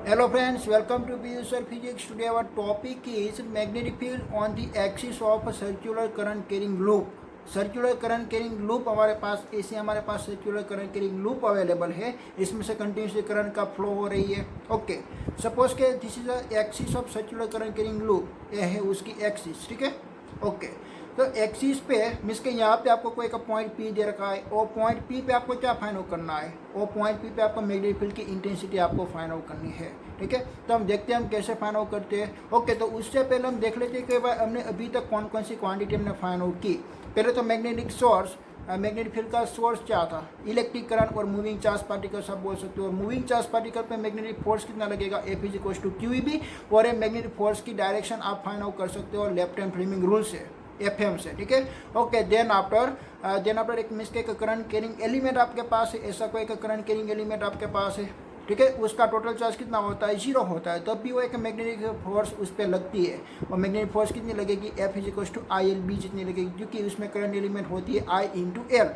Hello friends, welcome to PUSR Physics. Today our topic is magnetic field on the axis of a circular current carrying loop. Circular current carrying loop हमारे पास ऐसे हमारे पास circular current carrying loop available है, इसमें से continuously current का flow हो रही है. ओके, सपोज के this is the axis of circular current carrying loop, ये है उसकी एक्सिस. ठीक है. ओके, तो एक्सिस पे मीन्स के यहाँ पे आपको कोई का पॉइंट पी दे रखा है, और पॉइंट पी पे आपको क्या फाइंड आउट करना है, वो पॉइंट पी पे आपको मैग्नेटिक फील्ड की इंटेंसिटी आपको फाइंड आउट करनी है. ठीक है, तो हम देखते हैं हम कैसे फाइंड आउट करते हैं. ओके, तो उससे पहले हम देख लेते हैं कि भाई हमने अभी तक कौन कौन सी क्वांटिटी हमने फाइंड आउट की. पहले तो मैग्नेटिक सोर्स, मैग्नेटिक फील्ड का सोर्स क्या था, इलेक्ट्रिक करंट और मूविंग चार्ज पार्टिकल्स आप बोल सकते हो. और मूविंग चार्ज पार्टिकल पे मैग्नेटिक फोर्स कितना लगेगा, F is equal to QEB. और ये मैग्नेटिक फोर्स की डायरेक्शन आप फाइंड आउट कर सकते हो लेफ्ट हैंड फ्लेमिंग रूल से, FM से. ठीक है. ओके, देन आफ्टर एक मिस के करंट कैरिंग एलिमेंट आपके पास है, ऐसा कोई करंट कैरिंग एलिमेंट आपके पास है. ठीक है, उसका टोटल चार्ज कितना होता है, 0 होता है, तब भी वो एक मैग्नेटिक फोर्स उस पर लगती है. और मैग्नेटिक फोर्स कितनी लगेगी, F is equal to ILB जितनी लगेगी, क्योंकि उसमें करंट एलिमेंट होती है I into L.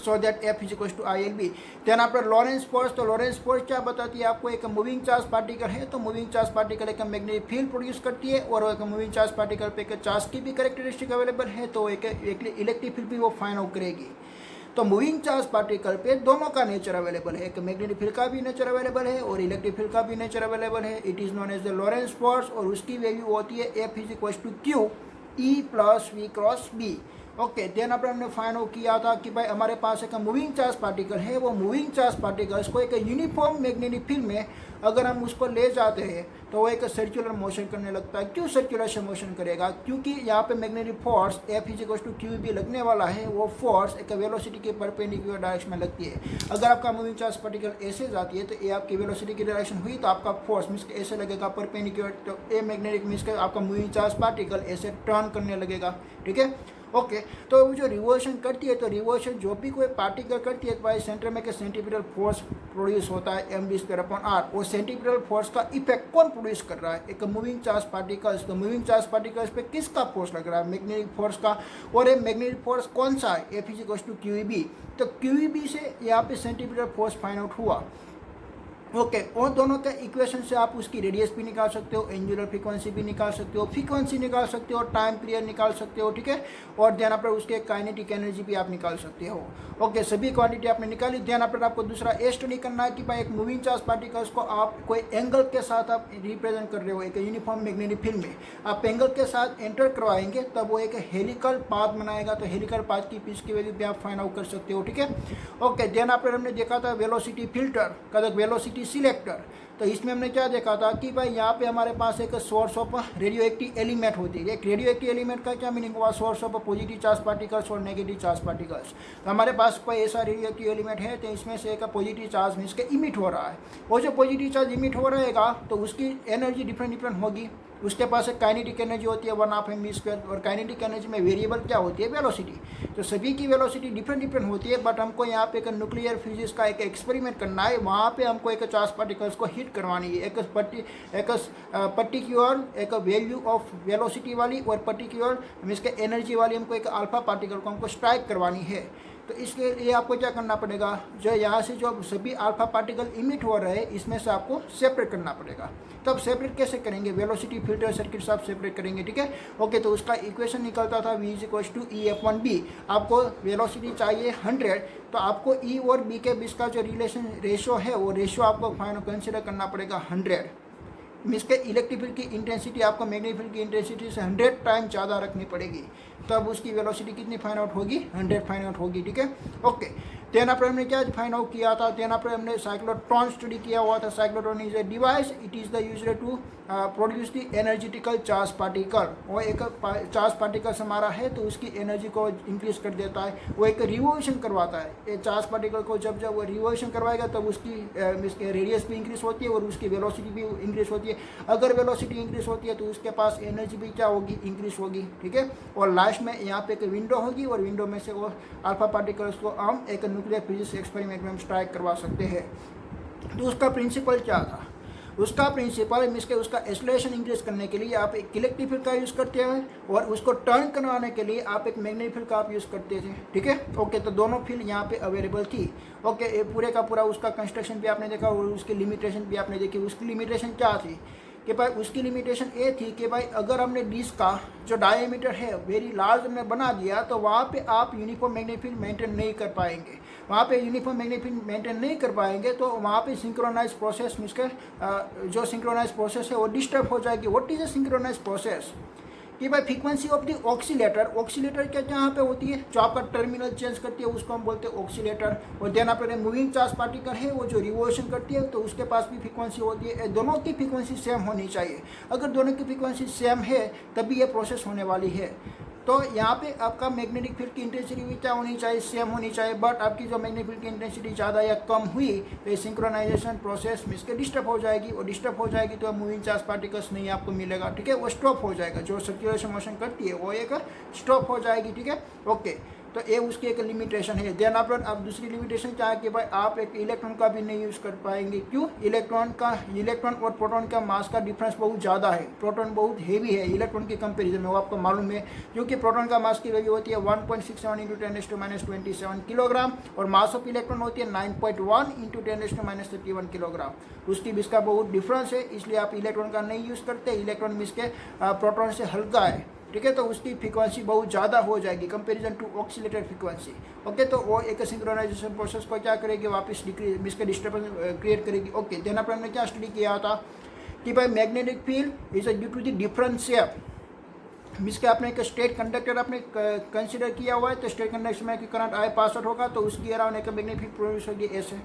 So that F is equal to ILB. Then after Lorentz force, तो लॉरेंस फोर्स क्या बताती है आपको, एक मूविंग चार्ज पार्टिकल है तो मूविंग चार्ज पार्टिकल एक मैग्नेटिक फील्ड प्रोड्यूस करती है, और एक मूविंग चार्ज पार्टिकल पे एक चार्ज की भी कैरेक्टरिस्टिक अवेलेबल है, तो एक इलेक्ट्रिक फील्ड भी वो फाइंड आउट करेगी. तो मूविंग चार्ज पार्टिकल पे दोनों का नेचर अवेलेबल है, एक मैग्नेटिक फील्ड का भी नेचर अवेलेबल है और इलेक्ट्रिक फील्ड का भी नेचर अवेलेबल है. It is known as the Lorentz force, और उसकी वैल्यू होती है F is equal to Q E plus V cross B. Okay, then अपन हमने फाइंड आउट किया था कि भाई हमारे पास एक मूविंग चार्ज पार्टिकल है, वो मूविंग चार्ज पार्टिकल्स को एक यूनिफॉर्म मैग्नेटिक फील्ड में अगर हम उसको ले जाते हैं तो वो एक सर्कुलर मोशन करने लगता है. क्यों सर्कुलर से मोशन करेगा, क्योंकि यहाँ पे magnetic force F is equal to QEB लगने वाला है, वो फोर्स एक वेलोसिटी के परपेंडिकुलर डायरेक्शन में लगती है. अगर आपका मूविंग चार्ज पार्टिकल ऐसे जाती है तो ये आपकी वेलोसिटी की डायरेक्शन हुई, तो आपका फोर्स मीन्स ऐसे लगेगा परपेंडिकुलर, तो ए मैग्नेटिक मीन्स आपका मूविंग चार्ज पार्टिकल ऐसे टर्न करने लगेगा. ठीक है. ओके, तो वो जो रिवोल्यूशन करती है, तो रिवोल्यूशन जो भी कोई पार्टिकल करती है तो भाई सेंटर में के सेंटीपिटल फोर्स प्रोड्यूस होता है mv²/r. और सेंटीपिटल फोर्स का इफेक्ट कौन प्रोड्यूस कर रहा है, एक मूविंग चार्ज पार्टिकल्स. तो मूविंग चार्ज पार्टिकल्स पे किसका फोर्स लग रहा है, मैग्नेटिक फोर्स का. और ये मैग्नेटिक फोर्स कौन सा है, F is equal to QEB. तो QEB से यहाँ पे सेंटीपिटल फोर्स फाइंड आउट हुआ. ओके, और दोनों के इक्वेशन से आप उसकी रेडियस भी निकाल सकते हो, एंगुलर फ्रीक्वेंसी भी निकाल सकते हो, फ्रीक्वेंसी निकाल सकते हो, टाइम पीरियड निकाल सकते हो. ठीक है. और देन आफ्टर उसके काइनेटिक एनर्जी भी आप निकाल सकते हो. ओके, सभी क्वांटिटी आपने निकाली. देन आफ्टर आपको दूसरा ये स्टडी करना है कि भाई एक मूविंग चार्ज पार्टिकल्स को आप कोई एंगल के साथ आप रिप्रेजेंट कर रहे हो एक यूनिफॉर्म मैग्नेटिक फील्ड में, आप एंगल के साथ एंटर करवाएंगे तब वो एक हेलिकल पाथ बनाएगा. तो हेलिकल पाथ की पिच की वैल्यू भी आप फाइंड आउट कर सकते हो. ठीक है. ओके, देन आफ्टर हमने देखा था वेलोसिटी फिल्टर का वेलोसिटी सिलेक्टर. तो इसमें हमने क्या देखा था कि भाई यहाँ पे हमारे पास एक source of radio active element होती है. एक रेडियो एक्टिव एलिमेंट का क्या मीनिंग हुआ, source of positive charge particles और नेगेटिव चार्ज पार्टिकल्स. तो हमारे पास कोई ऐसा रेडियो एक्टिव एलिमेंट है तो इसमें से एक पॉजिटिव चार्ज मीन्स के इमिट हो रहा है. वो जो पॉजिटिव चार्ज इमिट हो रहेगा तो उसकी एनर्जी डिफरेंट होगी. उसके पास एक काइनेटिक एनर्जी होती है 1/2mv², और काइनेटिक एनर्जी में वेरिएबल क्या होती है, वेलोसिटी. तो सभी की वेलोसिटी डिफरेंट होती है, बट हमको यहाँ पे एक न्यूक्लियर फिजिक्स का एक एक्सपेरिमेंट करना है. वहाँ पे हमको एक चार्ज पार्टिकल्स को हिट करवानी है, एक पर्टिकुलर एक वैल्यू ऑफ वेलोसिटी वाली और पर्टिकुलर मीन्स के एनर्जी वाली हमको एक अल्फा पार्टिकल को हमको स्ट्राइक करवानी है. तो इसके लिए आपको क्या करना पड़ेगा, जो यहाँ से जो सभी अल्फा पार्टिकल इमिट हो रहे हैं इसमें से आपको सेपरेट करना पड़ेगा. तब सेपरेट कैसे करेंगे, वेलोसिटी फिल्टर सर्किट से आप सेपरेट करेंगे. ठीक है. ओके, तो उसका इक्वेशन निकलता था V is equal to EF1B. आपको वेलोसिटी चाहिए 100, तो आपको E और B के बीच का जो रेशो है वो रेशो आपको फाइनल कंसिडर करना पड़ेगा 100. मीन्स के इलेक्ट्रिक फील्ड की इंटेंसिटी आपको मैग्नेटिक फील्ड की इंटेंसिटी से 100 टाइम ज़्यादा रखनी पड़ेगी, तब उसकी वेलोसिटी कितनी फाइंड आउट होगी, 100 फाइंड आउट होगी. ठीक है. ओके, देन आफ्टर हमने क्या फाइंड आउट किया था, देन आफ्टर हमने साइक्लोट्रॉन स्टडी किया हुआ था. Cyclotron is a device, it is the used to produce the energetical charge particle. वो एक चार्ज पार्टिकल्स हमारा है तो उसकी एनर्जी को इंक्रीज कर देता है, वो एक रिवोल्यूशन करवाता है. ये चार्ज पार्टिकल को जब वो रिवोल्यूशन करवाएगा तब उसकी रेडियस भी इंक्रीज होती है और उसकी वेलोसिटी भी इंक्रीज होती है. अगर वेलोसिटी इंक्रीज होती है तो उसके पास एनर्जी भी क्या होगी, इंक्रीज होगी. ठीक है. और लास्ट में यहाँ पे एक विंडो होगी और विंडो में से वो अल्फा पार्टिकल्स को हम एक न्यूक्लियर फिजिक्स एक्सपेरिमेंट में हम स्ट्राइक करवा सकते हैं. तो उसका प्रिंसिपल क्या था, उसका प्रिंसिपल मीन्स के उसका एक्सेलरेशन इंक्रीज करने के लिए आप एक इलेक्ट्रिक फील्ड का यूज़ करते हैं और उसको टर्न करवाने के लिए आप एक मैग्नेटिक फील्ड का आप यूज़ करते थे, ठीक है। ओके, तो दोनों फील्ड यहाँ पे अवेलेबल थी। ओके, ये पूरे का पूरा उसका कंस्ट्रक्शन भी आपने देखा और उसकी लिमिटेशन भी आपने देखी। उसकी लिमिटेशन क्या थी कि भाई उसकी लिमिटेशन ये थी कि भाई अगर हमने डिस्क का जो डायमीटर है वेरी लार्ज हमने बना दिया तो वहाँ पे आप यूनिफॉर्म मैग्नेटिक फील्ड मेंटेन नहीं कर पाएंगे। वहाँ पे यूनिफॉर्म मैग्नेटिक फील्ड मेंटेन नहीं कर पाएंगे तो वहाँ पे सिंक्रोनाइज प्रोसेस मीन्स जो सिंक्रोनाइज प्रोसेस है वो डिस्टर्ब हो जाएगी। What is a synchronize process कि भाई फ्रीक्वेंसी ऑफ द ऑक्सीलेटर क्या जहाँ पे होती है, जो आपका टर्मिनल चेंज करती है उसको हम बोलते हैं ऑक्सीलेटर। और देन आपने मूविंग चार्ज पार्टिकल है वो जो रिवोल्यूशन करती है तो उसके पास भी फ्रीक्वेंसी होती है। दोनों की फ्रीक्वेंसी सेम होनी चाहिए। अगर दोनों की फ्रीक्वेंसी सेम है तभी ये प्रोसेस होने वाली है। तो यहाँ पे आपका मैग्नेटिक फील्ड की इंटेंसिटी भी क्या होनी चाहिए, सेम होनी चाहिए। बट आपकी जो मैग्नेटिक फील्ड की इंटेंसिटी ज़्यादा या कम हुई तो सिंक्रोनाइजेशन प्रोसेस मिस के डिस्टर्ब हो जाएगी और डिस्टर्ब हो जाएगी तो मूविंग चार्ज पार्टिकल्स नहीं आपको मिलेगा, ठीक है। वो स्टॉप हो जाएगा, जो सर्कुलेशन मोशन करती है वो एक स्टॉप हो जाएगी, ठीक है। ओके, तो ये उसकी एक लिमिटेशन है। देन आप दूसरी लिमिटेशन क्या है कि भाई आप एक इलेक्ट्रॉन का भी नहीं यूज़ कर पाएंगे। क्यों? इलेक्ट्रॉन और प्रोटॉन का मास का डिफरेंस बहुत ज़्यादा है। प्रोटॉन बहुत हेवी है इलेक्ट्रॉन के कंपैरिजन में, वो आपको मालूम है। क्योंकि प्रोटॉन का मास की वैल्यू होती है 1.67 × 10⁻27 किलोग्राम और मास ऑफ इलेक्ट्रॉन होती है 9.1 × 10⁻31 किलोग्राम। उसकी भी इसका बहुत डिफरेंस है, इसलिए आप इलेक्ट्रॉन का नहीं यूज़ करते। इलेक्ट्रॉन भी इसके प्रोटॉन से हल्का है, ठीक है। तो उसकी फ्रीक्वेंसी बहुत ज़्यादा हो जाएगी comparison to oscillator frequency. Okay, तो वो एक सिंक्रोनाइजेशन प्रोसेस को क्या करेगी, वापस इसके डिस्टर्बेंस क्रिएट करेगी। ओके, देन अपन हमने क्या स्टडी किया था कि भाई magnetic field is due to the different shape. मिस के आपने एक स्टेट कंडक्टर आपने कंसिडर किया हुआ है, तो स्टेट कंडक्टर में करंट आई पास आउट होगा तो उसकी अराउंड एक मैग्नेटिक फील्ड प्रोड्यूस होगी ऐसे।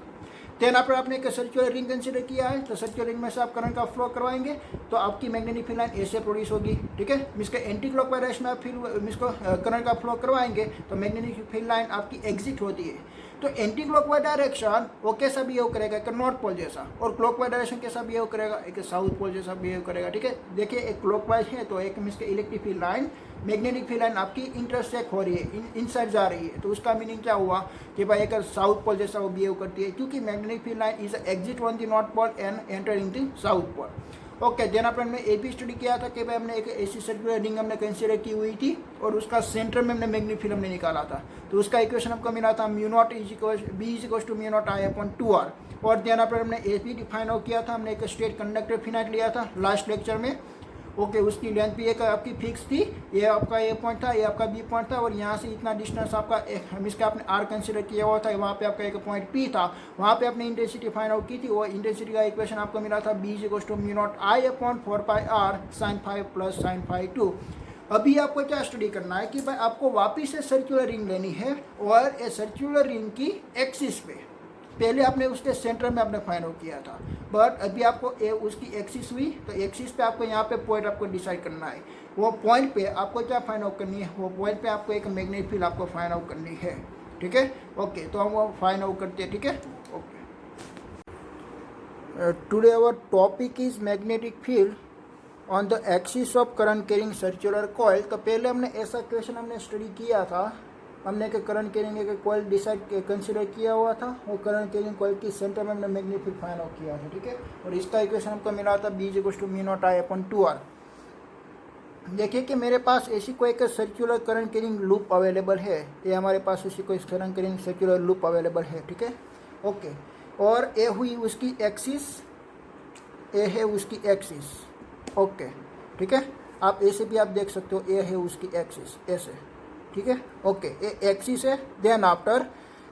देन आपने एक सर्कुलर रिंग कंसिडर किया है, तो सर्कुलर रिंग में से आप करंट का फ्लो करवाएंगे तो आपकी मैग्नेटिक फील्ड लाइन ऐसे प्रोड्यूस होगी, ठीक है। मिसके एंटी क्लॉकवाइज डायरेक्शन में आप फिर मिसको करंट का फ्लो करवाएंगे तो मैग्नेटिक फील्ड लाइन आपकी एग्जिट होती है। तो एंटी क्लॉकवाइज डायरेक्शन वो कैसा बिहेव करेगा, एक नॉर्थ पोल जैसा, और क्लॉकवाइज डायरेक्शन कैसा बिहेव करेगा, एक साउथ पोल जैसा बिहेव करेगा, ठीक है। देखिए एक क्लॉकवाइज है तो एक मिसके electric field line magnetic field line आपकी इंटरसेक्ट हो रही है, इनसाइड जा रही है, तो उसका मीनिंग क्या हुआ कि भाई एक साउथ पोल जैसा वो बिहेव करती है, क्योंकि magnetic field line is exit on the north pole and enter in the south pole. Okay, then हमने ये भी स्टडी किया था कि भाई हमने एक ऐसी सर्कुलर रिंग हमने कंसिडर की हुई थी और उसका सेंटर में हमने मैग्नेटिक फील्ड हमने निकाला था। तो उसका इक्वेशन हमको मिला था μ0 B = μ0 I/2R। और देन हमने ये भी डिफाइन आउट किया था, हमने एक स्ट्रेट कंडक्टर फिनाइट लिया था लास्ट लेक्चर में। ओके, उसकी लेंथ भी एक आपकी फिक्स थी, ये आपका ए पॉइंट था, ये आपका बी पॉइंट था, और यहाँ से इतना डिस्टेंस आपका हम इसका आपने आर कंसिडर किया हुआ था। वहाँ पे आपका एक पॉइंट पी था, वहाँ पे आपने इंटेंसिटी फाइंड आउट की थी। वो इंटेंसिटी का इक्वेशन आपको मिला था B = μ0 I/4πr sin φ + sin φ2। अभी आपको क्या स्टडी करना है कि भाई आपको वापिस से सर्कुलर रिंग लेनी है और ये सर्कुलर रिंग की एक्सिस पे, पहले आपने उसके सेंटर में आपने फाइंड आउट किया था, बट अभी आपको उसकी एक्सिस हुई तो एक्सिस पे आपको यहाँ पे पॉइंट आपको डिसाइड करना है। वो पॉइंट पे आपको क्या फाइंड आउट करनी है, वो पॉइंट पे आपको एक मैग्नेटिक फील्ड आपको फाइंड आउट करनी है, ठीक है। ओके, तो हम वो फाइंड आउट करते हैं, ठीक है। Okay, today our topic is magnetic field on the axis of current carrying circular coil. तो पहले हमने ऐसा क्वेश्चन हमने स्टडी किया था, हमने एक करंट कैरिंग एक कॉइल डिसाइड कंसिडर किया हुआ था, वो करंट कैरिंग कॉइल की सेंटर में हमने मैग्नेटिक फील्ड फाइंड आउट किया था, ठीक है। और इसका इक्वेशन हमको मिला था B = μ0 I/2R। देखिए कि मेरे पास ऐसी कोई एक circular current carrying loop available है, ये हमारे पास ऐसी कोई current carrying circular loop available है, ठीक है। ओके, और ये हुई उसकी एक्सिस, ये है उसकी एक्सिस, ओके, ठीक है। आप ऐसे भी आप देख सकते हो, ये है उसकी एक्सिस ऐसे, ठीक है। ओके, ये एक्सिस है। देन आफ्टर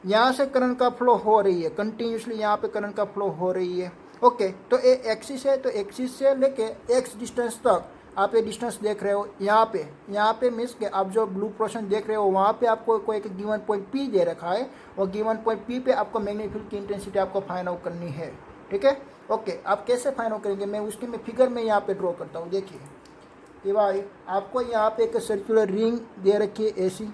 यहाँ से करंट का फ्लो हो रही है कंटिन्यूसली, यहाँ पे करंट का फ्लो हो रही है। ओके, तो ये एक्सिस है, तो एक्सिस से लेके एक्स डिस्टेंस तक आप ये डिस्टेंस देख रहे हो। यहाँ पे मिस के आप जो ब्लू पोर्शन देख रहे हो वहाँ पे आपको कोई एक गिवन पॉइंट P दे रखा है, और गिवन पॉइंट P पे आपको मैग्नेटिक फील्ड की इंटेंसिटी आपको फाइंड आउट करनी है, ठीक है। ओके, आप कैसे फाइंड आउट करेंगे, मैं उसकी मैं फिगर में यहाँ पे ड्रॉ करता हूँ। देखिए कि भाई आपको यहाँ पे एक सर्कुलर रिंग दे रखी है ऐसी,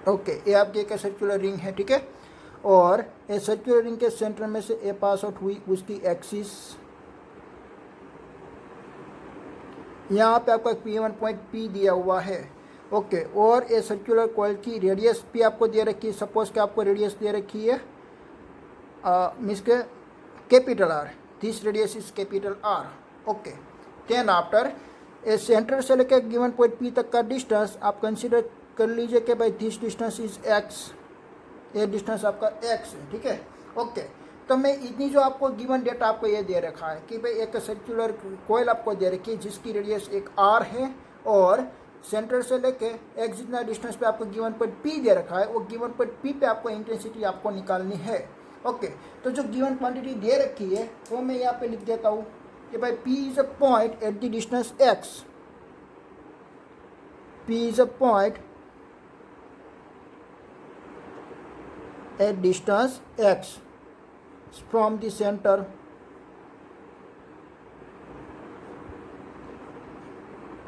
ओके, ये आपकी एक सर्कुलर रिंग है, ठीक है। और ये सर्कुलर रिंग के सेंटर में से ए पास आउट हुई उसकी एक्सिस, यहाँ पे आपका P1 पॉइंट P दिया हुआ है, ओके। और ये सर्कुलर कॉइल की रेडियस भी आपको दे रखी है, सपोज कि आपको रेडियस दे रखी है मीन्स के capital R, this radius is capital R. Okay, then after a center से लेकर गिवन पॉइंट पी तक का डिस्टेंस आप कंसिडर कर लीजिए कि भाई दिस डिस्टेंस इज एक्स, ये डिस्टेंस आपका एक्स है, ठीक है। ओके, तो मैं इतनी जो आपको गिवन डेटा आपको ये दे रखा है कि भाई एक सर्कुलर कोयल आपको दे रखी है जिसकी रेडियस एक आर है और सेंटर से लेके एक्स जितना डिस्टेंस पे आपको गिवन पॉइंट पी दे रखा है, वो गिवन पॉइंट पी पे आपको इंटेंसिटी आपको निकालनी है। ओके, तो जो गिवन क्वांटिटी दे रखी है वो मैं यहाँ पे लिख देता हूँ कि भाई P is a point at the distance x, P is a point at distance x from the center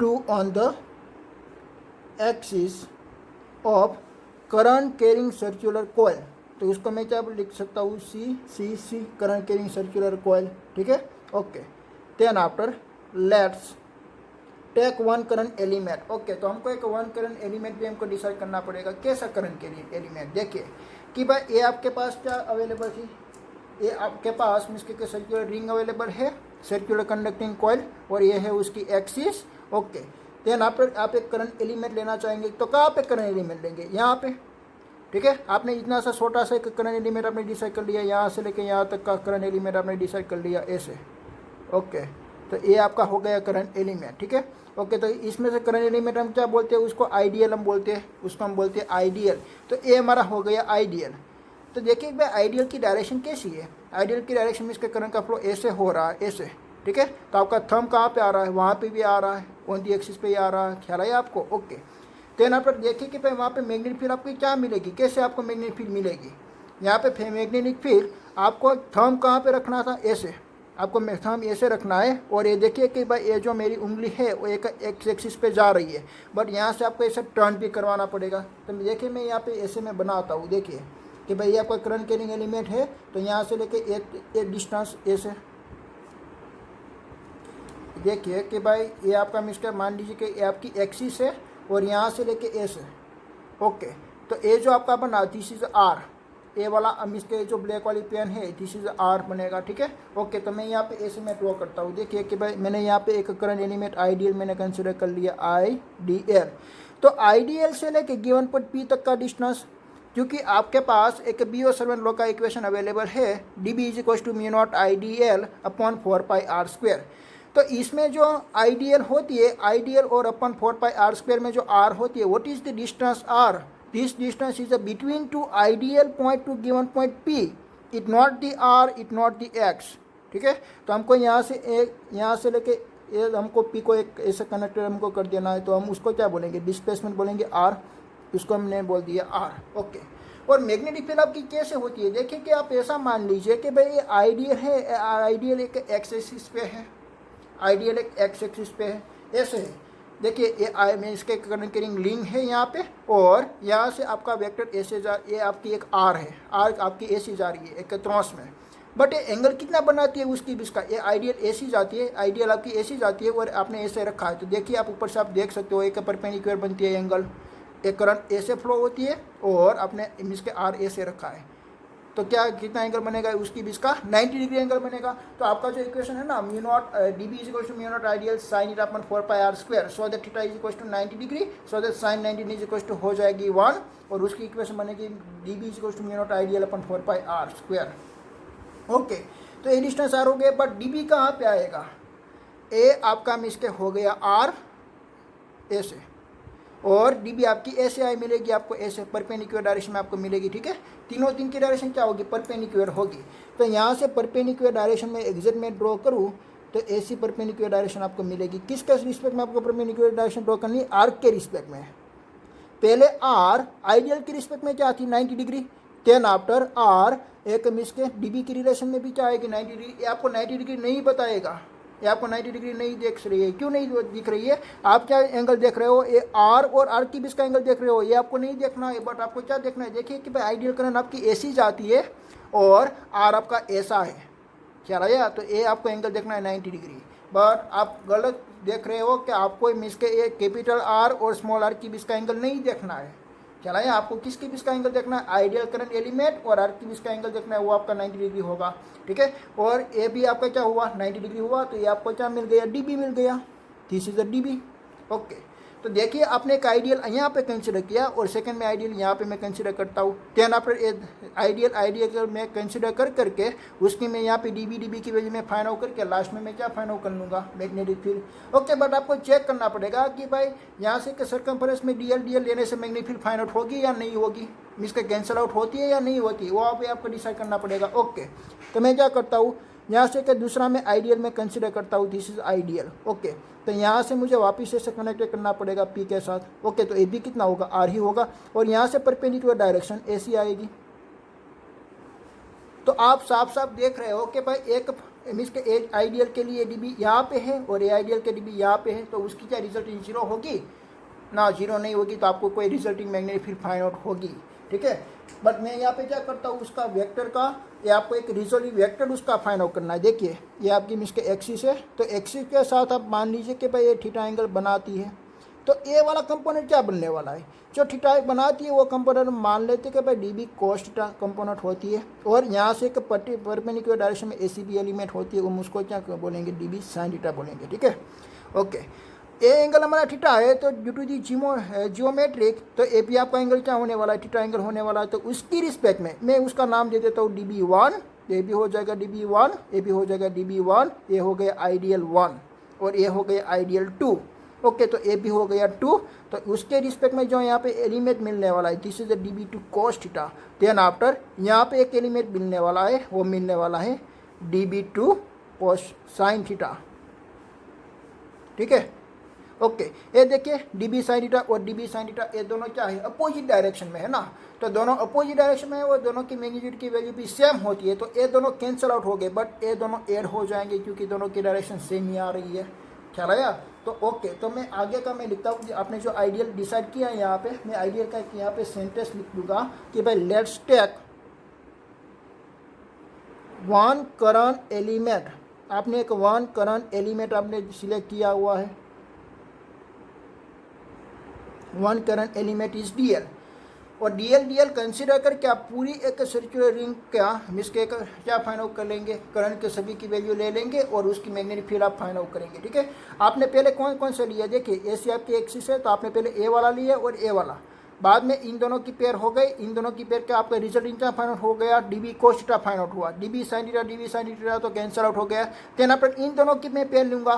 to on the axis of current carrying circular coil. तो इसको मैं क्या लिख सकता हूँ, see current carrying circular coil, ठीक है। Okay, then after let's take one current element. Okay, तो हमको एक वन करंट एलिमेंट भी हमको डिसाइड करना पड़ेगा। कैसा करंट कैरिंग एलिमेंट, देखिए कि भाई ये आपके पास क्या अवेलेबल थी, ये आपके पास मीन्स के सर्कुलर रिंग अवेलेबल है, सर्कुलर कंडक्टिंग कॉइल, और ये है उसकी एक्सिस। ओके, देन आप एक करंट एलिमेंट लेना चाहेंगे तो कहाँ पे करंट एलिमेंट लेंगे, यहाँ पे, ठीक है। आपने इतना सा छोटा सा एक करंट एलिमेंट आपने डिसाइड कर लिया, यहाँ से लेके यहाँ तक का करंट एलिमेंट आपने डिसाइड कर लिया ऐसे। ओके, तो ये आपका हो गया करंट एलिमेंट, ठीक है। ओके, तो इसमें से करंट एलिमेंट हम क्या बोलते हैं, उसको आइडियल हम बोलते हैं, उसको हम बोलते हैं आइडियल। तो ये हमारा हो गया आइडियल। तो देखिए भाई आइडियल की डायरेक्शन कैसी है, आइडियल की डायरेक्शन में इसके करंट का फ्लो ऐसे हो रहा है, ऐसे, ठीक है। तो आपका थंब कहाँ पे आ रहा है, वहाँ पे भी आ रहा है, ऑन दी एक्सिस पे ही आ रहा है, ख्याल है आपको। ओके, देन आप देखिए कि भाई वहाँ पे मैग्नेटिक फील्ड आपको क्या मिलेगी, कैसे आपको मैग्नेटिक फील्ड मिलेगी। यहाँ पे मैग्नेटिक फील्ड आपको थंब कहाँ पे रखना था, ऐसे, आपको थंब ऐसे रखना है। और ये देखिए कि भाई ये जो मेरी उंगली है वो एक एक्सिस पे जा रही है, बट यहाँ से आपको ऐसे टर्न भी करवाना पड़ेगा। तो देखिए मैं यहाँ पे ऐसे मैं बनाता हूँ, देखिए कि भाई ये आपका करंट कैरिंग एलिमेंट है, तो यहाँ से लेके एक डिस्टेंस ऐसे, देखिए कि भाई ये आपका मिस्टर मान लीजिए कि ये आपकी एक्सिस है और यहाँ से लेके ऐसे। ओके, तो ये जो आपका बना दिस इज आर, ए वाला इसके जो ब्लैक वाली पेन है दिस इज आर बनेगा, ठीक है। ओके, तो मैं यहाँ पे ऐसे मैं ड्रॉ करता हूँ। देखिए कि भाई मैंने यहाँ पे एक करंट एलिमेंट आइडियल मैंने कंसिडर कर लिया, आइडियल। तो आइडियल से लेके गिवन पॉइंट पी तक का डिस्टेंस, क्योंकि आपके पास एक बियो-सेवर्न लॉ का इक्वेशन अवेलेबल है, D B is equal to mu naught I D L upon 4πr²। तो इसमें जो आइडियल होती है, आइडियल और अपन 4πr² में जो आर होती है, what is the distance R, this distance is between to ideal point to given point P, it not the R, it not the X, ठीक है। तो हमको यहाँ से लेके ये हमको पी को एक ऐसा कनेक्टर हमको कर देना है, तो हम उसको क्या बोलेंगे, डिस्प्लेसमेंट बोलेंगे आर, इसको हमने बोल दिया आर। ओके, और मैग्नेटिक फील्ड आपकी कैसे होती है, देखिए कि आप ऐसा मान लीजिए कि भाई ये आइडियल है, आइडियल एक एक्स एक्सिस पे है, आइडियल एक एक्स एक्सिस पे है, ऐसे है। देखिए ये मैं इसके करंट कैरिंग लिंक है यहाँ पे, और यहाँ से आपका वेक्टर ऐसे जा, ये आपकी एक आर है, आर आपकी ऐसी जा रही है एक क्रॉस में, बट ये एंगल कितना बनाती है उसकी भी, इसका ये आइडियल ऐसी जाती है, आइडियल आपकी ऐसी जाती है, और आपने ऐसे रखा है। तो देखिए आप ऊपर से आप देख सकते हो एक परपेंडिकुलर बनती है एंगल, एक करंट ऐसे फ्लो होती है और आपने इसके आर ऐसे रखा है, तो क्या कितना एंगल बनेगा उसकी भी, इसका 90 डिग्री एंगल बनेगा। तो आपका जो इक्वेशन है ना, mu naught D B is equal to mu naught ideal sine it upon 4πr², so that theta is equal to 90 degree, so that sine 90 is equal to हो जाएगी 1, और उसकी इक्वेशन बनेगी D B is equal to mu naught ideal upon 4πr²। Okay, तो ये distance are हो गया, but D B कहाँ पे आएगा, ए आपका मिसके हो गया आर ऐसे, और डी बी आपकी ऐसे आई मिलेगी आपको, ऐसे परपेंडिकुलर डायरेक्शन में आपको मिलेगी, ठीक है। तीनों तीन की डायरेक्शन क्या होगी, परपेंडिकुलर होगी। तो यहाँ से परपेंडिकुलर डायरेक्शन में एग्जैक्ट में ड्रॉ करूँ तो ऐसी परपेंडिकुलर डायरेक्शन आपको मिलेगी। किसके रिस्पेक्ट में आपको परपेंडिकुलर डायरेक्शन ड्रॉ करनी है, आर्क के रिस्पेक्ट में। पहले आर आइडियल की रिस्पेक्ट में क्या थी, 90 डिग्री, देन आफ्टर आर एक मिसके डी बी की रिलेशन में भी क्या आएगी, 90 डिग्री। ये आपको 90 डिग्री नहीं बताएगा, ये आपको 90 डिग्री नहीं देख रही है, क्यों नहीं दिख रही है, आप क्या एंगल देख रहे हो, ये आर और आर की बीच का एंगल देख रहे हो, ये आपको नहीं देखना है, बट आपको क्या देखना है, देखिए कि भाई आइडियल करंट आपकी ऐसी जाती है और आर आपका ऐसा है, क्या रहा, तो ये आपको एंगल देखना है 90 डिग्री, बट आप गलत देख रहे हो कि आपको मिस के ये कैपिटल आर और स्मॉल आर की बीच का एंगल नहीं देखना है, ख्याल आया? आपको किसके बीच का एंगल देखना है? आइडियल करंट एलिमेंट और आर के बीच का एंगल देखना है, वो आपका 90 डिग्री होगा, ठीक है। और ए भी आपका क्या हुआ? 90 डिग्री हुआ, तो ये आपको क्या मिल गया? डीबी मिल गया। This is the dB. Okay, तो देखिए आपने एक आइडियल यहाँ पे कंसिडर किया और सेकंड में आइडियल यहाँ पे मैं कंसिडर करता हूँ। देन आफ्टर आइडियल मैं कंसिडर कर करके उसकी मैं यहाँ पे डीबी की वजह में फाइंड आउट करके लास्ट में मैं क्या फाइंड आउट कर लूँगा? Magnetic field. ओके, बट आपको चेक करना पड़ेगा कि भाई यहाँ से सर्कमफरेंस में डीएल लेने से मैग्नेटिक फील्ड फाइंड आउट होगी या नहीं होगी, मीन्स का कैंसिल आउट होती है या नहीं होती, वो आपको डिसाइड करना पड़ेगा। ओके, तो मैं क्या करता हूँ, यहाँ से कि दूसरा मैं आइडियल में कंसिडर करता हूँ, दिस इज आइडियल। ओके, तो यहाँ से मुझे वापस से कनेक्ट करना पड़ेगा पी के साथ। ओके, तो ए बी कितना होगा? आर ही होगा, और यहाँ से परपेंडिकुलर डायरेक्शन ए सी आएगी। तो आप साफ साफ देख रहे हो कि भाई एक मीन्स के ए आइडियल के लिए डीबी यहाँ पे है और ए आइडियल के डीबी यहाँ पे है, तो उसकी क्या रिजल्टिंग जीरो होगी ना? जीरो नहीं होगी, तो आपको कोई resulting magnetic field find out होगी, ठीक है। बट मैं यहाँ पे क्या करता हूँ, उसका वेक्टर का, ये आपको एक रिजोल्विंग वेक्टर उसका फाइंड आउट करना है। देखिए ये आपकी मीन्स के एक्सिस है, तो एक्सिस के साथ आप मान लीजिए कि भाई ये थीटा एंगल बनाती है, तो ए वाला कंपोनेंट क्या बनने वाला है? जो थीटा बनाती है वो कंपोनेंट मान लेते हैं कि भाई डीबी कोस थीटा कंपोनेंट होती है, और यहाँ से एक परपेंडिकुलर डायरेक्शन में एसीबी एलिमेंट होती है, वो उसको क्या बोलेंगे? डीबी साइन थीटा बोलेंगे, ठीक है। ओके, ए एंगल हमारा थीटा है, तो ड्यू टू दी जियोमेट्रिक, तो ए पी आपका एंगल क्या होने वाला है? थीटा एंगल होने वाला है। तो उसकी रिस्पेक्ट में मैं उसका नाम दे देता हूँ DB1, ए भी हो जाएगा DB1, ए भी हो जाएगा DB1, ये हो गया आइडियल 1 और ये हो गया आइडियल 2। ओके, तो ए भी हो गया 2, तो उसके रिस्पेक्ट में जो यहाँ पे एलिमेंट मिलने वाला है, this is the DB2 cos theta. Then after यहाँ पे एक एलिमेंट मिलने वाला है, वो मिलने वाला है DB2 cos साइन थीटा, ठीक है। ओके, ये देखिए डीबी साइन थीटा और डीबी साइन थीटा, ये दोनों क्या है? अपोजिट डायरेक्शन में है ना, तो दोनों अपोजिट डायरेक्शन में है, वो दोनों की मैग्नीट्यूड की वैल्यू भी सेम होती है, तो ये दोनों कैंसिल आउट हो गए, बट ये दोनों ऐड हो जाएंगे क्योंकि दोनों की डायरेक्शन सेम ही आ रही है। ख्याल आया? तो ओके, तो मैं आगे का मैं लिखता हूँ, आपने जो आइडियल डिसाइड किया है यहाँ पे, मैं आइडियल का यहाँ पे सेंटेंस लिख दूंगा कि भाई let's take one current element. आपने एक वन करंट एलिमेंट आपने सिलेक्ट किया हुआ है, one current element is DL, और डीएल कंसिडर करके आप पूरी एक सर्कुलर रिंग का मिसके क्या फाइंड आउट कर लेंगे? करंट के सभी की वैल्यू ले लेंगे और उसकी मैग्नेटिक फील्ड आप फाइंड आउट करेंगे, ठीक है। आपने पहले कौन कौन से लिया? देखिए ए सी आपकी एक्सिस है, तो आपने पहले ए वाला लिया और ए वाला, बाद में इन दोनों की पेयर हो गई, इन दोनों की पेयर का आपका रिजल्ट क्या फाइंड आउट हो गया? DB cos theta find out हुआ, डीबी साइन थीटा तो कैंसिल आउट हो गया। देन आफ्टर इन दोनों की मैं पेयर लूँगा,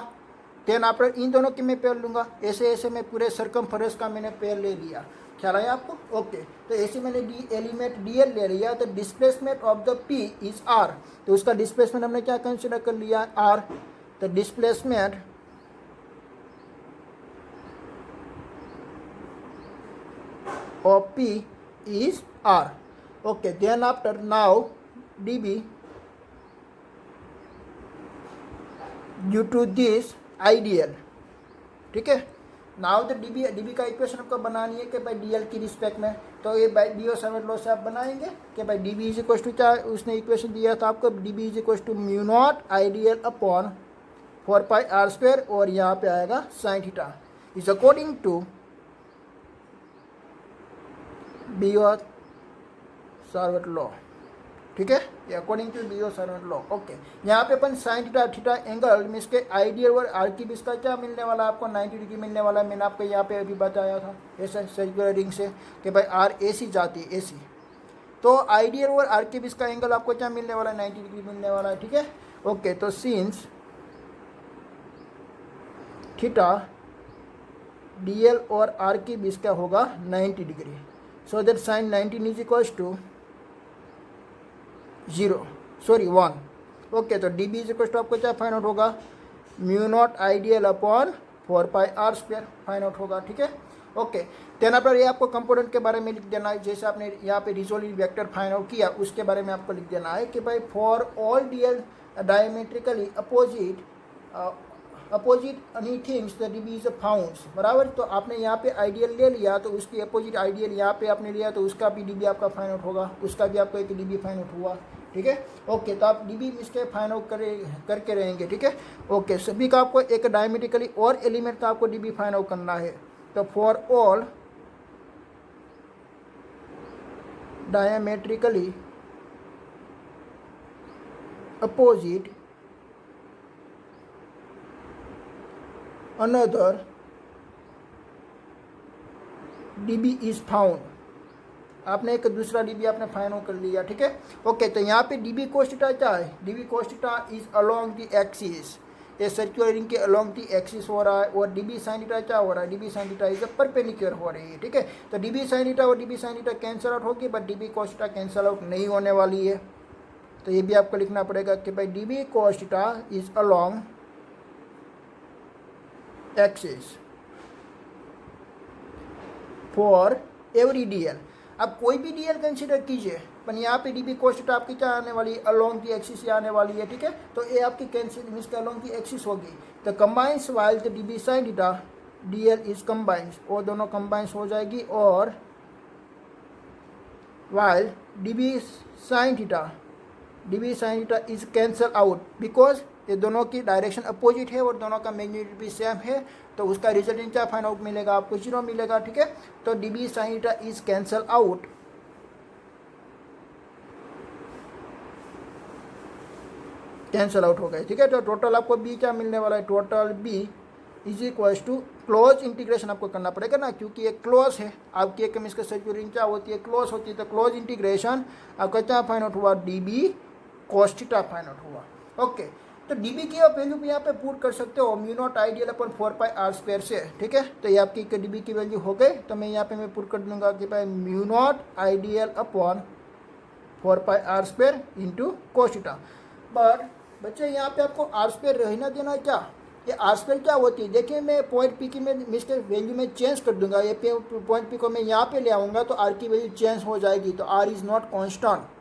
देन आफ्टर इन दोनों की मैं पेयर लूँगा, ऐसे ऐसे मैं पूरे सर्कमफरेंस का मैंने पेयर ले लिया। ख्याल आया आपको? ओके, तो ऐसे मैंने एलिमेंट डीएल ले लिया, तो displacement of the P is R, तो उसका डिस्प्लेसमेंट हमने क्या कंसिडर कर लिया? आर। तो displacement of P is R. Okay, then after now DB due to this ideal, ठीक है। नाउ द डीबी का इक्वेशन आपको बनानी है कि भाई डीएल की रिस्पेक्ट में, तो ये बाई डिओ लॉ से आप बनाएंगे कि भाई डीबी इज इक्वल टू क्या उसने इक्वेशन दिया था आपको? DB is equal to mu naught I DL upon 4πr², और यहाँ पे आएगा sine theta is according to Biot-Savart law, ठीक है, ये according to Biot-Savart law. Okay, यहाँ पे अपन साइन थीटा एंगल मीन्स के आइडियल और आर की बीच का क्या मिलने वाला है आपको? 90 डिग्री मिलने वाला है। मैंने आपको यहाँ पे अभी बताया था ऐसा सर्कुलर रिंग से कि भाई आर एसी जाती है, एसी, तो आइडियल और आर के बीच का एंगल आपको क्या मिलने वाला है? 90 डिग्री मिलने वाला है, ठीक है। ओके, तो सिंस थीटा डीएल और आर के बीच का होगा 90 degree, so that sine 19 is equals to 1। Okay, तो D B is equal to आपको क्या फाइंड आउट होगा? Mu naught I DL upon 4πr² find out होगा, ठीक है। ओके, देन पर ये आपको कंपोनेंट के बारे में लिख देना है, जैसे आपने यहाँ पे रिजोल्विंग वेक्टर फाइंड आउट किया उसके बारे में आपको लिख देना है कि भाई for all DL diametrically opposite any things the dB is found, बराबर। तो आपने यहाँ पे आइडियल ले लिया, तो उसकी अपोजिट आइडियल यहाँ पे आपने लिया, तो उसका भी डीबी आपका फाइंड आउट होगा, उसका भी आपको एक डीबी फाइंड आउट हुआ, ठीक है। ओके, तो आप डीबी इसके फाइंड आउट करके रहेंगे, ठीक है। ओके, सभी का आपको एक डायमेट्रिकली और एलिमेंट का आपको डीबी फाइंड आउट करना है, तो for all diametrically opposite another dB is found। आपने एक दूसरा डीबी आपने फाइंड आउट कर लिया, ठीक है। ओके, तो यहाँ पे डीबी cos थीटा क्या है? DB cos theta is along the axis, ये सर्कुलर रिंग के अलोंग द एक्सिस हो रहा है। और डीबी साइन थीटा क्या हो रहा है? DB sine theta is a perpendicular हो रही है, ठीक है। तो डीबी साइन थीटा और DB sine theta cancel out होगी, but DB cos theta cancel out नहीं होने वाली है। तो ये भी आपको लिखना पड़ेगा कि भाई dB cos theta is along axis for every DL. अब कोई भी डीएल कंसिडर कीजिए, पर यहाँ पे डीबी cos थीटा आपकी क्या आने वाली है? अलोंग दी एक्सिस से आने वाली है, ठीक है। तो ये आपकी कैंसिल मीन्स के अलोंग दी एक्सिस होगी। तो combines while the dB sine theta DL is combines, और दोनों कंबाइंस हो जाएगी। और while dB sine theta is cancel out, because ये दोनों की डायरेक्शन अपोजिट है और दोनों का मैग्नीट्यूड भी सेम है। तो उसका रिजल्टेंट क्या फाइंड आउट मिलेगा? आपको 0 मिलेगा, ठीक है। तो DB sine theta is cancel out, हो गए, ठीक है। तो टोटल आपको बी क्या मिलने वाला है? Total B is equal to close integration आपको करना पड़ेगा ना, क्योंकि ये क्लोज है। आपकी एक इसका सर्कुलर रिंग क्या होती है? क्लोज होती है। तो क्लोज इंटीग्रेशन आपका क्या फाइंड आउट हुआ? DB cos theta find out हुआ। ओके, तो डीबी की आप वैल्यू भी यहाँ पे पुट कर सकते हो mu naught ideal upon 4πr² से, ठीक है। तो ये आपकी डीबी की वैल्यू हो गई। तो मैं यहाँ पे मैं पुट कर दूंगा कि भाई mu naught I DL upon 4πr² into cos theta. But बच्चे यहाँ पे आपको r² रहना देना है क्या? ये r² क्या होती है? देखिए, मैं पॉइंट पी की मैं इसके वैल्यू में चेंज कर दूंगा। ये पॉइंट पी को मैं यहाँ पे ले आऊँगा तो r की वैल्यू चेंज हो जाएगी। तो r is not constant.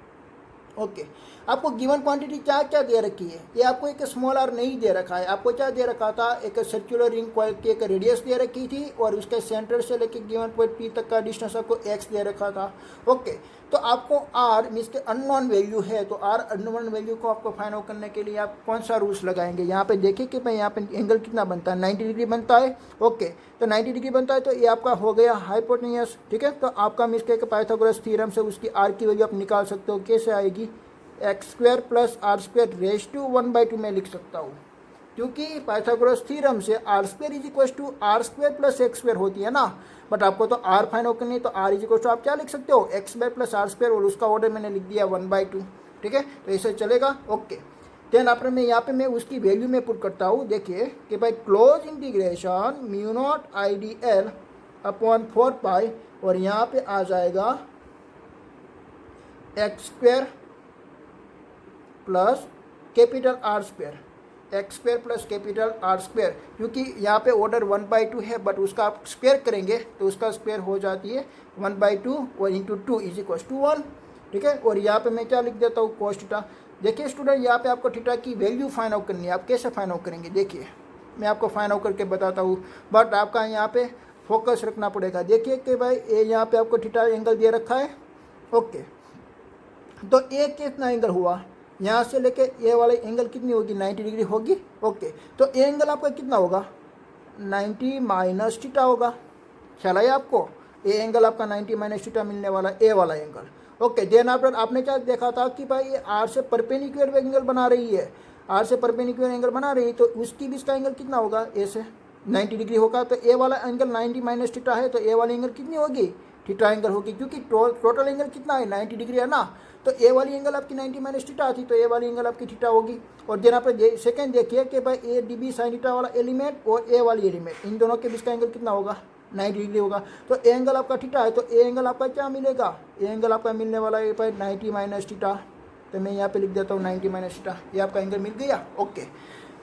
Okay, आपको गिवन क्वांटिटी क्या क्या दे रखी है? ये आपको एक स्मॉल आर नहीं दे रखा है। आपको क्या दे रखा था? एक सर्कुलर रिंग की एक रेडियस दे रखी थी, और उसके सेंटर से लेके गिवन पॉइंट पी तक का डिस्टेंस आपको एक्स दे रखा था। ओके, तो आपको आर मीन्स के अननोन वैल्यू है। तो आर अननोन वैल्यू को आपको फाइंड आउट करने के लिए आप कौन सा रूल्स लगाएंगे? यहाँ पे देखिए कि भाई यहाँ पे एंगल कितना बनता है? 90 डिग्री बनता है। ओके, तो 90 डिग्री बनता है, तो ये आपका हो गया हाइपोटेन्यूस, ठीक है। तो आपका मीन्स के पाइथागोरस थ्योरम से उसकी आर की वैल्यू आप निकाल सकते हो। कैसे आएगी? x² + r² रेज़ टू 1/2 में लिख सकता हूँ, क्योंकि पाइथागोरस थ्योरम से r² = r² + x² होती है ना। बट आपको तो r फाइंड आउट करनी है, तो r आप क्या लिख सकते हो? x² + r², और उसका ऑर्डर मैंने लिख दिया 1/2, ठीक है। तो ऐसे चलेगा। ओके, देन आफ्टर मैं यहाँ पे मैं उसकी वैल्यू में पुट करता हूँ। देखिए कि भाई close integration mu naught I DL upon 4π, और यहाँ पे आ जाएगा x² plus capital r², x² plus capital r², क्योंकि यहाँ पे ऑर्डर 1/2 है, बट उसका आप स्क्वायर करेंगे तो उसका स्क्वायर हो जाती है 1/2, और इंटू 2 = 1, ठीक है। और यहाँ पे मैं क्या लिख देता हूँ? cos theta. देखिए स्टूडेंट, यहाँ पे आपको थीटा की वैल्यू फाइंड आउट करनी है। आप कैसे फाइंड आउट करेंगे? देखिए, मैं आपको फाइंड आउट करके बताता हूँ, बट आपका यहाँ पे फोकस रखना पड़ेगा। देखिए कि भाई ये यहाँ पे आपको थीटा एंगल दे रखा है। ओके, तो ये कितना एंगल हुआ? यहाँ से लेके ये वाला एंगल कितनी होगी? 90 डिग्री होगी। ओके, तो ये एंगल आपका कितना होगा? 90 माइनस थीटा होगा। ख्याल आया आपको? ये एंगल आपका 90 माइनस थीटा मिलने वाला, ए वाला एंगल। ओके, देन आफ्टर आपने क्या देखा था कि भाई ये आर से परपेंडिकुलर एंगल बना रही है। आर से परपेंडिकुलर एंगल बना रही है, तो उसकी भी इसका एंगल कितना होगा? ए से 90 डिग्री होगा। तो ए वाला एंगल 90 माइनस थीटा है, तो ए वाली एंगल कितनी होगी? थीटा एंगल होगी, क्योंकि टोटल एंगल कितना है? 90 डिग्री है ना। तो ए वाली एंगल आपकी 90 माइनस थीटा थी, तो ए वाली एंगल आपकी थीटा होगी। और देन आप सेकंड देखिए कि भाई ए डीबी साइन थीटा वाला एलिमेंट और ए वाली एलिमेंट, इन दोनों के बीच का एंगल कितना होगा? 90 डिग्री होगा। तो ए एंगल आपका थीटा है, तो ए एंगल आपका क्या मिलेगा? ए एंगल आपका मिलने वाला है भाई 90 माइनस थीटा। तो मैं यहाँ पे लिख देता हूँ 90 माइनस थीटा, ये आपका एंगल मिल गया। ओके,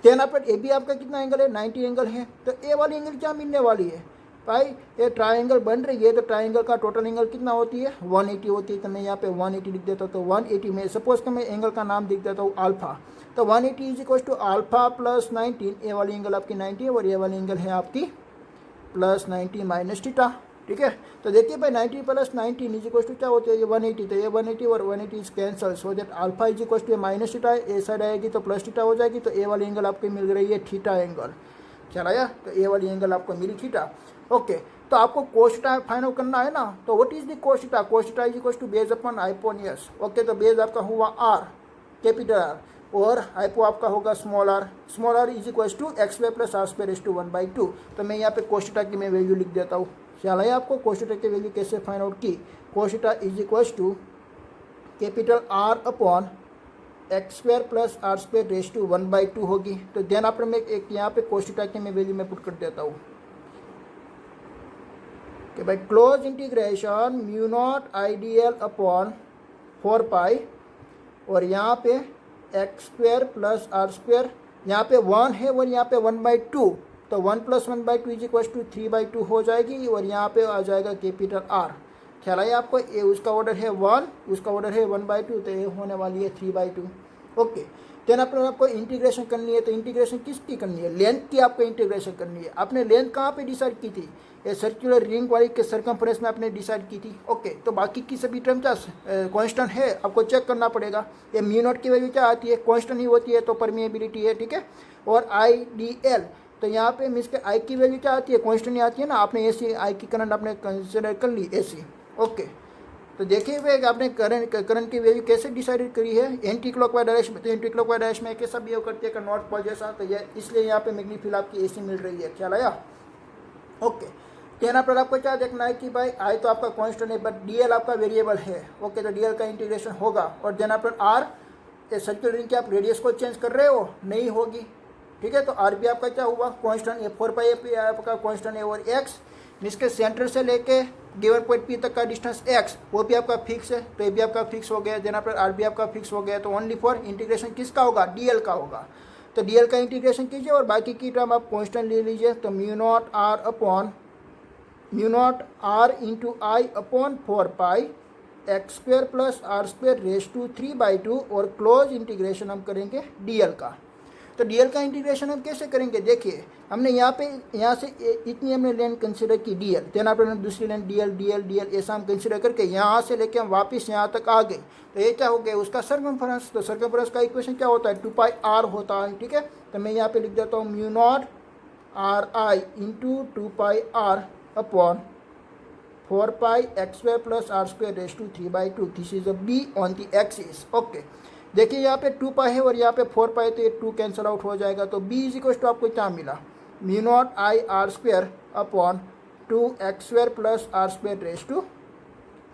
देन पर ए भी आपका कितना एंगल है? 90 एंगल है। तो ए वाली एंगल क्या मिलने वाली है? भाई ये ट्रायंगल बन रही है, तो ट्रायंगल का टोटल एंगल कितना होती है? 180 होती है। तो मैं यहाँ पे 180 लिख देता हूँ। तो 180 में सपोज कि मैं एंगल का नाम लिख देता हूँ अल्फा। तो 180 = अल्फा प्लस 19। ए वाली एंगल आपकी 90 है, और ये वाली एंगल है आपकी प्लस 90 माइनस थीटा, ठीक है। तो देखिए भाई 90 प्लस 19 = क्या होती है? ये 180। तो ये 180 और 180 is cancel, so that alpha = minus theta, A side आएगी तो प्लस थीटा हो जाएगी। तो ए वाली एंगल आपको मिल रही है थीटा एंगल। चल आया? तो ए वाली एंगल आपको मिली थीटा। ओके, तो आपको कोस्टा फाइंड आउट करना है ना, तो what is the cos theta? Cos theta is equal to base upon hypotenuse. Okay, तो बेस आपका हुआ आर, कैपिटल आर, और हाइपो आपका होगा small r is equal to x square plus are square is to 1/2। तो मैं यहाँ पे कोस्टा की मैं वैल्यू लिख देता हूँ। ख्याल है आपको कोस्टा की वैल्यू कैसे फाइंड आउट की? Cos theta is equal to capital R upon X square plus are square raise to 1/2 होगी। तो देन आफ्टर मैं एक यहाँ पे कोस्टा की मैं वैल्यू मैं पुट कर देता हूँ कि भाई close integration mu naught I D L upon 4 और यहाँ पे X square plus are square, यहाँ पे 1 है और यहाँ पे 1/2, तो 1 + 1/2 इज इक्वल टू 3/2 हो जाएगी, और यहाँ पे आ जाएगा कैपिटल आर। ख्याल है आपको? ये उसका ऑर्डर है 1, उसका ऑर्डर है 1/2, तो ये होने वाली है 3/2। ओके, देन आपको इंटीग्रेशन करनी है। तो इंटीग्रेशन किसकी करनी है? लेंथ की आपको इंटीग्रेशन करनी है। आपने लेंथ कहाँ पे डिसाइड की थी? ये सर्कुलर रिंग वाली के सर्कमफ्रेंस में आपने डिसाइड की थी। ओके, तो बाकी की सभी टर्म क्या कांस्टेंट है, आपको चेक करना पड़ेगा। ये म्यू नॉट की वैल्यू क्या आती है? कांस्टेंट ही होती है, तो परमिएबिलिटी है, ठीक है। और आई डी एल, तो यहाँ पे मीन्स के आई की वैल्यू क्या आती है? कांस्टेंट ही आती है ना। आपने ऐसी आई की करंट आपने कंसिडर कर ली ऐसी। ओके, तो देखिए हुए आपने करंट की वैल्यू कैसे डिसाइड करी है? एंटी क्लॉकवाइज डायरेक्शन में। तो एंटी क्लॉकवाइज डायरेक्शन में कैसा बिहेव करती है? नॉर्थ पोल जैसा। तो ये इसलिए यहाँ पे मैग्नीफिल आपकी ऐसी मिल रही है। ख्याल आया? ओके, देन पर आपको क्या देखना है कि भाई आई तो आपका कांस्टेंट है, बट डीएल आपका वेरिएबल है। ओके, तो डीएल का इंटीग्रेशन होगा। और देन पर आर, सर्कुलर रिंग के आप रेडियस को चेंज कर रहे हो, नहीं होगी, ठीक है। तो आर भी आपका क्या हुआ? कांस्टेंट। ये 4 आपका कांस्टेंट है, और एक्स इसके सेंटर से लेके गिवन पॉइंट पी तक का डिस्टेंस एक्स, वो भी आपका फिक्स है, तो ये भी आपका फिक्स हो गया। देन पर आर भी आपका फिक्स हो गया। तो ओनली फॉर इंटीग्रेशन किसका होगा? डीएल का होगा। तो डीएल का इंटीग्रेशन कीजिए और बाकी की टर्म आप कांस्टेंट ले लीजिए। तो mu naught R upon mu naught R into I upon 4 X square plus are square raise to 3/2, और क्लोज इंटीग्रेशन हम करेंगे डीएल का। तो डीएल का इंटीग्रेशन हम कैसे करेंगे? देखिए, हमने यहाँ से इतनी हमने लेंथ कंसिडर की डीएल, देन आपने दूसरी लेंथ डीएल ऐसा हम कंसिडर करके यहाँ से लेके हम वापस यहाँ तक आ गए। तो ये क्या हो गया? उसका सर्कमफ्रेंस। तो सर्कमफ्रेंस का इक्वेशन क्या होता है? 2πr होता है, ठीक है। तो मैं यहाँ पे लिख देता हूँ mu naught R I into 2πr upon 4 X square plus are square raise to 3/2। This is a B on the axis. Okay, देखिए यहाँ पे 2 है और यहाँ पे 4 तो ये 2 कैंसिल आउट हो जाएगा। तो बी इज इक्वल टू आपको क्या मिला? Mu naught I R square upon 2 X square plus are square raise to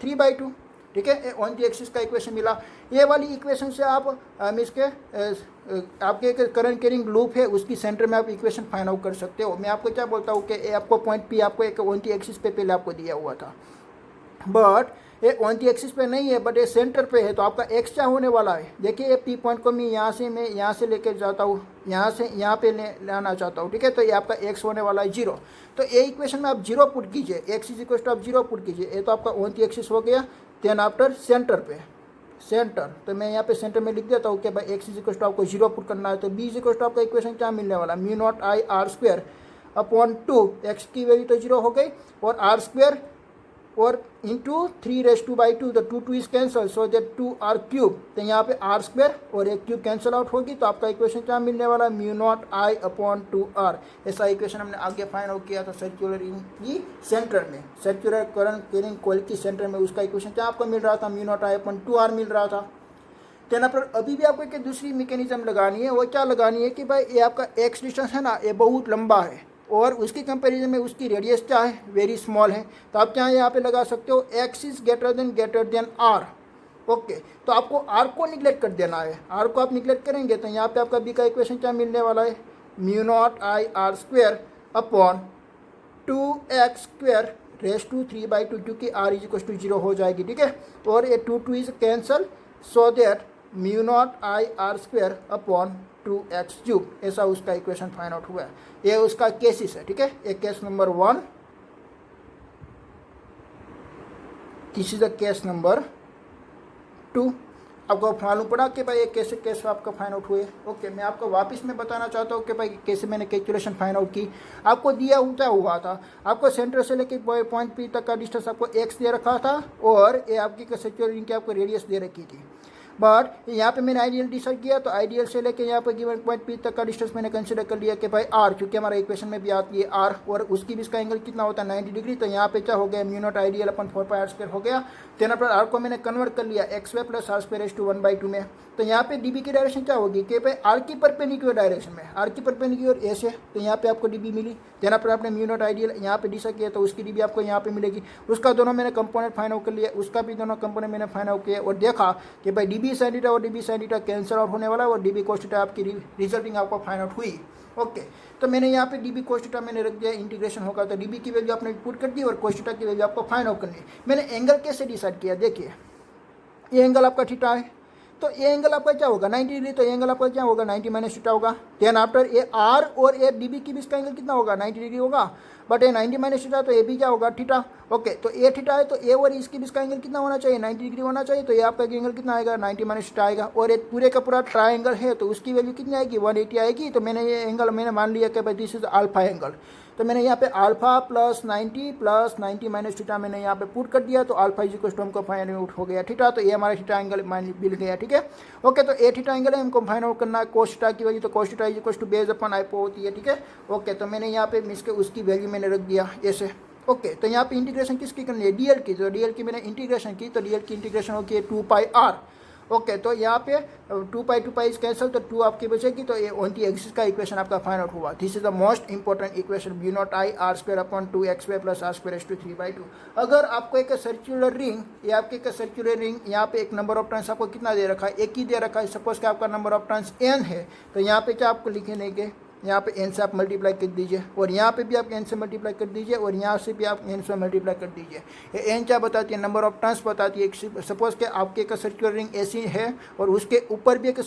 3/2, ठीक है। ऑन दी एक्सिस का इक्वेशन मिला। ये वाली इक्वेशन से आप इसके आपके एक करंट कैरिंग लूप है, उसकी सेंटर में आप इक्वेशन फाइंड आउट कर सकते हो। मैं आपको क्या बोलता हूँ कि आपको पॉइंट पी आपको एक ऑन दी एक्सिस पे पहले आपको दिया हुआ था, बट ये ऑन दी एक्सिस पे नहीं है, बट ये सेंटर पे है। तो आपका एक्स क्या होने वाला है? देखिए, ये पी पॉइंट को मैं यहाँ से लेकर जाता हूँ, यहाँ से यहाँ पे लाना चाहता हूँ, ठीक है। तो ये आपका एक्स होने वाला है 0। तो ये इक्वेशन में आप 0 पुट कीजिए, एक्स इज इक्वल टू आप 0 पुट कीजिए। ये तो आपका ऑन दी एक्सिस हो गया। देन आफ्टर सेंटर पे सेंटर, तो मैं यहाँ पे सेंटर में लिख देता हूँ कि भाई एक्स इज इक्वल टू आपको 0 पुट करना है। तो बी इज इक्वल टू आपका इक्वेशन क्या मिलने वाला? Mu naught I R square upon 2 x की वैल्यू तो 0 हो गई, और आर स्क्वायर और इंटू 3/2। तो 2 is cancel, so that 2 R cube. तो यहाँ पे आर स्क्वायर और एक क्यूब कैंसल आउट होगी। तो आपका इक्वेशन क्या मिलने वाला? म्यू नॉट आई अपॉन 2r। ऐसा इक्वेशन हमने आगे फाइंड आउट किया था सर्कुलर रिंग की सेंटर में, सर्कुलर करंट कैरिंग कॉइल की सेंटर में। उसका इक्वेशन क्या आपको मिल रहा था? म्यू नॉट आई अपॉन 2r मिल रहा था। देन पर अभी भी आपको एक दूसरी मैकेनिज्म लगानी है। वो क्या लगानी है कि भाई ये आपका एक्स डिस्टेंस है ना, ये बहुत लंबा है, और उसकी कंपैरिजन में उसकी रेडियस क्या है? वेरी स्मॉल है। तो आप क्या यहाँ पे लगा सकते हो? X is greater than R. Okay, तो आपको आर को निगलेक्ट कर देना है। आर को आप निगलेक्ट करेंगे तो यहाँ पे आपका बी का इक्वेशन क्या मिलने वाला है? Mu naught I R square upon 2x square raise to 3/2, क्योंकि आर इज इक्वल टू 0 हो जाएगी, ठीक है। और ये 2 is cancel, so that mu naught I R square upon 2x cube. ऐसा उसका इक्वेशन फाइंड आउट हुआ है। ये उसका केसेस है, ठीक है। ये case number 1, this is the case number 2। आपको मालूम पड़ा कि भाई ये कैसे आपका फाइंड आउट हुए। ओके, मैं आपको वापस में बताना चाहता हूँ कि भाई कैसे मैंने कैलकुलेशन फाइंड आउट की। आपको दिया क्या हुआ था? आपको सेंटर से लेके पॉइंट पी तक का डिस्टेंस आपको एक्स दे रखा था, और ये आपकी सर्कुलर रिंग की आपको रेडियस दे रखी थी। बट यहाँ पे मैंने आइडियल डिसाइड किया, तो आइडियल से लेके यहाँ पे गिवन पॉइंट पी तक का डिस्टेंस मैंने कंसिडर कर लिया कि भाई आर, क्योंकि हमारा इक्वेशन में भी आती है आर, और उसकी भी इसका एंगल कितना होता है 90 डिग्री। तो यहाँ पे क्या हो गया, mu naught ideal upon 4πr² हो गया। देन पर आर को मैंने कन्वर्ट कर लिया XY + r² 1/2 में। तो यहाँ पे डीबी की डायरेक्शन क्या होगी कि भाई आर की परपेंडिकुलर डायरेक्शन में, आर की परपेंडिकुलर ऐसे, तो यहाँ पे आपको डीबी मिली। देन पर आपने म्यू नॉट आइडियल यहाँ पे डिसाइड किया, तो उसकी डीबी आपको यहाँ पे मिलेगी। उसका दोनों मैंने कंपोनेंट फाइंड आउट कर लिया, उसका भी दोनों कंपोनेंट मैंने फाइंड आउट किया, और देखा कि भाई डीबी साइन थीटा और DB sine theta cancel out होने वाला है, और डीबी कोस थीटा आपकी रिजल्टिंग आपको फाइंड आउट हुई। ओके, तो मैंने यहाँ पे डीबी कोस थीटा मैंने रख दिया, इंटीग्रेशन होगा तो डीबी की वैल्यू आपने पुट कर दी और कोस थीटा की वैल्यू आपको फाइंड आउट करनी है। मैंने एंगल कैसे डिसाइड किया, देखिए ये एंगल आपका थीटा है, तो ये एंगल आपका क्या होगा 90 डिग्री, तो ये एंगल आपका क्या होगा 90 - थीटा होगा। देन आफ्टर ए आर और ए डीबी की बीच का एंगल कितना होगा 90 डिग्री होगा, बट ये 90 - थीटा, तो ये भी क्या होगा थीटा। ओके, तो ए थीटा है, तो ए और इसके बीच का एंगल कितना होना चाहिए 90 डिग्री होना चाहिए, तो ये आपका एंगल कितना आएगा 90 - थीटा आएगा। और एक पूरे का पूरा ट्राइंगल है, तो उसकी वैल्यू कितनी आएगी 180 आएगी। तो मैंने ये एंगल मैंने मान लिया कि भाई दिस इज अल्फा एंगल, तो मैंने यहाँ पे अल्फा + 90 - थीटा मैंने यहाँ पे पुट कर दिया, तो अल्फा इज इक्वल टू हमको फाइंड आउट हो गया थीटा। तो ये हमारा थीटा एंगल मिल गया, ठीक है। ओके, तो ए थीटा एंगल है, हमको फाइंड आउट करना है कोस थीटा की वैल्यू, तो cos theta is equal to base upon hypo होती है, ठीक है। ओके, तो मैंने यहाँ पे मिस के उसकी वैल्यू मैंने रख दिया ऐसे। ओके, तो यहाँ पे इंटीग्रेशन किसकी करनी है डीएल की, तो डीएल की मैंने इंटीग्रेशन की, तो डीएल की इंटीग्रेशन होगी है 2πr। ओके, तो यहाँ पे 2π इज कैंसल, तो 2 आपकी बचेगी, तो ये ऑन दी एक्सिस का इक्वेशन आपका फाइंड आउट हुआ। This is the most important equation, mu naught I r²/2xy + r² 3/2। अगर आपको एक सर्कुलर रिंग, ये आपके एक सर्कुलर रिंग, यहाँ पे एक नंबर ऑफ टर्न्स आपको कितना दे रखा है, एक ही दे रखा है। सपोज कि आपका नंबर ऑफ टर्न्स n है, तो यहाँ पे क्या आपको लिखे देंगे, यहाँ पे n से आप मल्टीप्लाई कर दीजिए, और यहाँ पे भी आप n से मल्टीप्लाई कर दीजिए, और यहाँ से भी आप n से मल्टीप्लाई कर दीजिए। ये n क्या बताती है, नंबर ऑफ टर्न्स बताती है। सपोज कि आपके एक सर्कुलर रिंग ऐसी है, और उसके ऊपर भी एक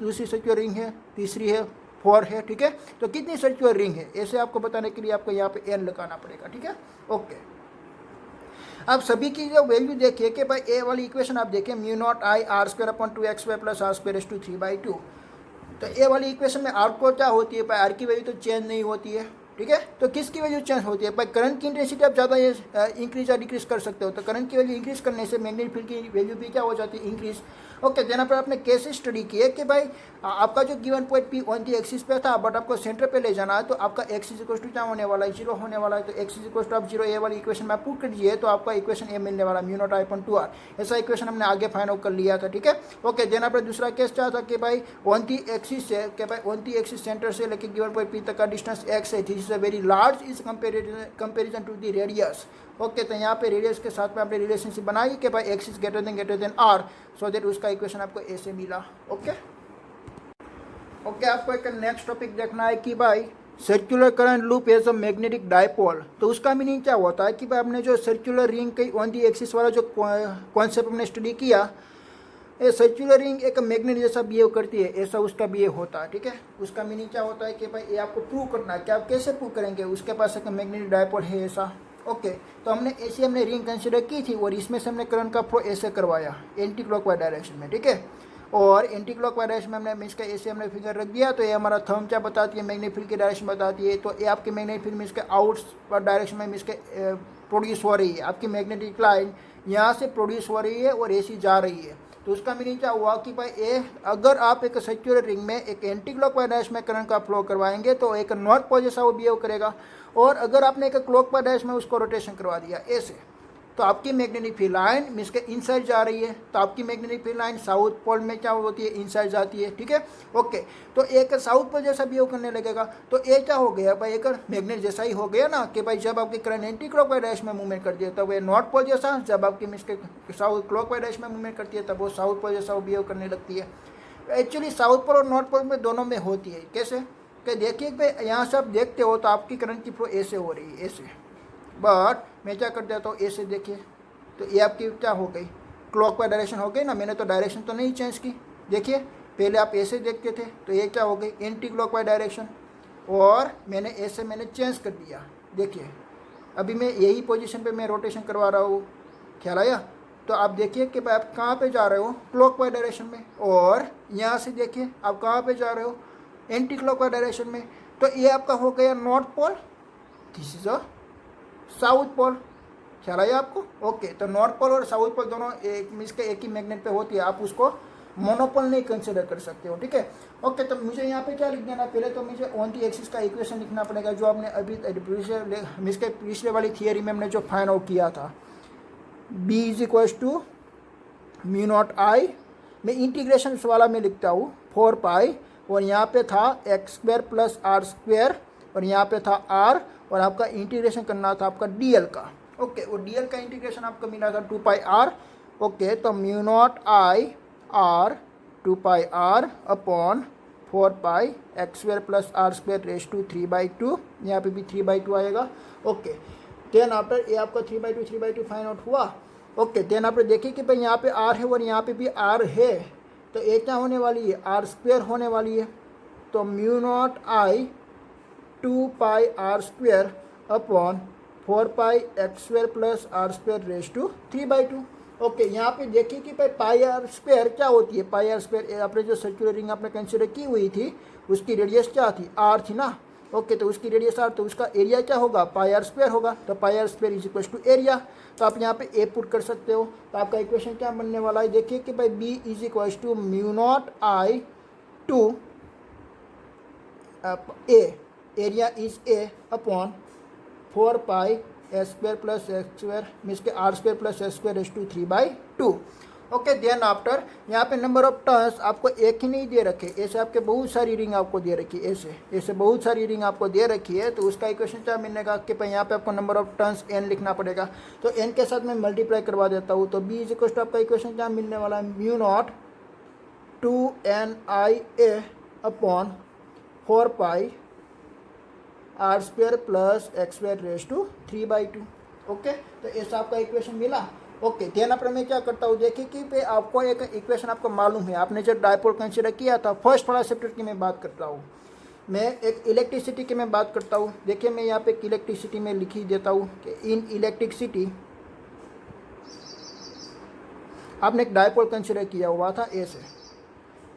दूसरी सर्कुलर रिंग है, तीसरी है, 4 है, ठीक है। तो कितनी सर्कुलर रिंग है, ऐसे आपको बताने के लिए आपको यहाँ पे n लगाना पड़ेगा, ठीक है। ओके, अब सभी की जो वैल्यू देखिए कि भाई ए वाली इक्वेशन आप देखिए, म्यू नॉट आई r² + 2xy + r² 3/2। तो ए वाली इक्वेशन में आर को क्या होती है, भाई आर की वैल्यू तो चेंज नहीं होती है, ठीक है। तो किसकी वैल्यू चेंज होती है, भाई करंट की इंटेंसिटी आप ज़्यादा ये इंक्रीज या डिक्रीज कर सकते हो, तो करंट की वैल्यू इंक्रीज करने से मैग्नेटिक फील्ड की वैल्यू भी क्या हो जाती है इंक्रीज। ओके, देना पर आपने कैसे स्टडी किया कि भाई आपका जो given point P on the axis पे था, बट आपको सेंटर पे ले जाना है, तो आपका एक्स इज इक्वल टू क्या होने वाला है 0 होने वाला है। तो एक्स इज इक्वल टू आप 0 ए वाली इक्वेशन में आप पुट कर दीजिए, तो आपका इक्वेशन ए मिलने वाला म्यू नॉट I/2r। ऐसा इक्वेशन हमने आगे फाइंड आउट कर लिया था, ठीक है। ओके, देना पर दूसरा केस क्या था कि भाई ऑन दी एक्सिस से, कि भाई ऑन दी एक्सिस सेंटर से लेके गिवन पॉइंट पी तक का डिस्टेंस x है, this is a very large is comparison to the radius. Okay, तो यहाँ पे रेडियस के साथ में आपने रिलेशनशिप बनाई कि भाई x is greater then r, so that उसका इक्वेशन आपको ऐसे मिला। ओके, आपको एक नेक्स्ट टॉपिक देखना है कि भाई circular current loop as a magnetic dipole. तो उसका मीनिंग क्या होता है कि भाई हमने जो सर्कुलर रिंग की ऑन दी एक्सिस वाला जो कॉन्सेप्ट हमने स्टडी किया, ये सर्कुलर रिंग एक मैग्नेट जैसा बिहेव करती है, ऐसा उसका बिहेव होता है, ठीक है। उसका मीनिंग क्या होता है कि भाई ये आपको प्रूव करना है कि आप कैसे प्रूव करेंगे, उसके पास एक मैग्नेटिक डायपोल है ऐसा। ओके, तो हमने रिंग कंसिडर की थी, और इसमें से हमने करंट का फ्लो ऐसे करवाया एंटी क्लॉकवाइज डायरेक्शन में, ठीक है। और एंटी क्लॉकवाइज डायरेक्शन में हमने मीन्स का ऐसे हमने फिगर रख दिया, तो ये हमारा थंब क्या बताती है मैग्नेटिक फील्ड की डायरेक्शन बताती है। तो ये आपकी मैग्नेटिक फील्ड मीन्स के आउट डायरेक्शन में मीन्स के प्रोड्यूस हो रही है, आपकी मैग्नेटिक लाइन यहाँ से प्रोड्यूस हो रही है और ऐसी जा रही है। तो उसका मीनिंग क्या हुआ कि भाई ए अगर आप एक सर्कुलर रिंग में एक एंटी क्लॉकवाइज डायरेक्शन में करंट का फ्लो करवाएंगे, तो एक नॉर्थ पोल जैसा वो बिहेव करेगा, और अगर आपने एक क्लॉकवाइज डायरेक्शन में उसको रोटेशन करवा दिया ऐसे, तो आपकी मैग्नेटिक फील्ड लाइन मीन्स के इनसाइड जा रही है, तो आपकी magnetic field line south pole में क्या होती है इनसाइड जाती है, ठीक है। ओके, तो एक साउथ पोल जैसा बिहेव करने लगेगा, तो ये क्या हो गया भाई एक मैग्नेट जैसा ही हो गया ना, कि भाई जब आपकी करंट एंटी क्लॉकवाइज डायरेक्शन में मूवमेंट करती है तब ये नॉर्थ पोल जैसा, जब आपकी मीन्स के साउथ क्लॉकवाइज डायरेक्शन में मूवमेंट करती है तब वो साउथ पोल जैसा बिहेव करने लगती है। एक्चुअली साउथ पोल और नॉर्थ पोल में दोनों में होती है, कैसे कि देखिए भाई यहाँ से आप देखते हो तो आपकी करंट की फ्लो ऐसे हो रही है ऐसे, बट मैं क्या कर देता हूँ ऐसे, देखिए तो ये आपकी क्या हो गई क्लॉकवाइज डायरेक्शन हो गई ना, मैंने तो डायरेक्शन तो नहीं चेंज की। देखिए पहले आप ऐसे देखते थे, तो ये क्या हो गई एंटी क्लॉकवाइज डायरेक्शन, और मैंने ऐसे मैंने चेंज कर दिया। देखिए अभी मैं यही पोजीशन पे मैं रोटेशन करवा रहा हूँ, ख्याल आया। तो आप देखिए कि आप कहाँ पे जा रहे हो क्लॉकवाइज डायरेक्शन में, और यहाँ से देखिए आप कहाँ पे जा रहे हो एंटी क्लॉकवाइज डायरेक्शन में। तो ये आपका हो गया north pole, this is a south pole, ख्याल आया आपको। ओके, तो नॉर्थ पोल और साउथ पोल दोनों एक मीन्स के एक ही मैग्नेट पे होती है, आप उसको मोनोपोल नहीं कंसिडर कर सकते हो, ठीक है। ओके, तो मुझे यहाँ पे क्या लिख देना, पहले तो मुझे ऑन दी एक्सिस का इक्वेशन लिखना पड़ेगा जो आपने अभी पिछले वाली थियरी में हमने जो फाइंड आउट किया था। b is equal to mu naught I, मैं इंटीग्रेशन वाला में लिखता हूँ 4 पाई, और यहाँ पे था X square plus are square, और यहाँ पे था r, और आपका इंटीग्रेशन करना था आपका dl का। ओके, और dl का इंटीग्रेशन आपको मिला था 2 पाई r। ओके, तो mu naught I R 2 pi r upon 4 pi X square plus are square raise to 3/2, यहाँ पे भी 3/2 आएगा। ओके, देन आफ्टर ये आपका 3/2 फाइंड आउट हुआ। ओके, देन आप देखिए कि भाई यहाँ पे r है और यहाँ पे भी r है, तो ये क्या होने वाली है, आर स्क्वायर होने वाली है। तो mu naught I 2 pi are square upon 4 pi X square plus are square raise to 3/2। Okay, यहाँ पे देखिए कि भाई पाई आर स्क्वायर क्या होती है, पाई आर स्क्वायर आपने जो सर्कुलर रिंग आपने कंसिडर की हुई थी उसकी रेडियस क्या थी, आर थी ना। ओके, तो उसकी रेडियस आर, तो उसका एरिया क्या होगा, पाई आर स्क्वायर होगा, तो pi are square is equal to area. तो आप यहाँ पे ए पुट कर सकते हो, तो आपका इक्वेशन क्या बनने वाला है, देखिए कि भाई B is equal to mu naught I two A, area is A upon 4 pi S square plus x square means के r square plus S square raise to 3/2। Okay, then after यहाँ पे नंबर ऑफ टर्न्स आपको एक ही नहीं दे रखे, ऐसे आपके बहुत सारी रिंग आपको दे रखी है, ऐसे बहुत सारी रिंग आपको दे रखी है। तो उसका इक्वेशन क्या मिलेगा कि भाई यहाँ पे आपको नंबर ऑफ टर्न्स n लिखना पड़ेगा, तो n के साथ मैं मल्टीप्लाई करवा देता हूँ। तो b इज इक्वल टू आपका इक्वेशन क्या मिलने वाला है, mu naught 2NIA upon 4 pi are square plus x square raise to 3/2। Okay, तो ऐसा आपका इक्वेशन मिला। ओके, देन après मैं क्या करता हूँ, देखिए कि पे आपको एक इक्वेशन आपको मालूम है, आपने जब डायपोल कंसिडर किया था फर्स्ट वाला चैप्टर की मैं बात करता हूँ, मैं एक इलेक्ट्रिसिटी की मैं बात करता हूँ। देखिए मैं यहाँ पे एक इलेक्ट्रिसिटी में लिख ही देता हूँ कि इन इलेक्ट्रिसिटी आपने एक डायपोल कंसिडर किया हुआ था ऐसे,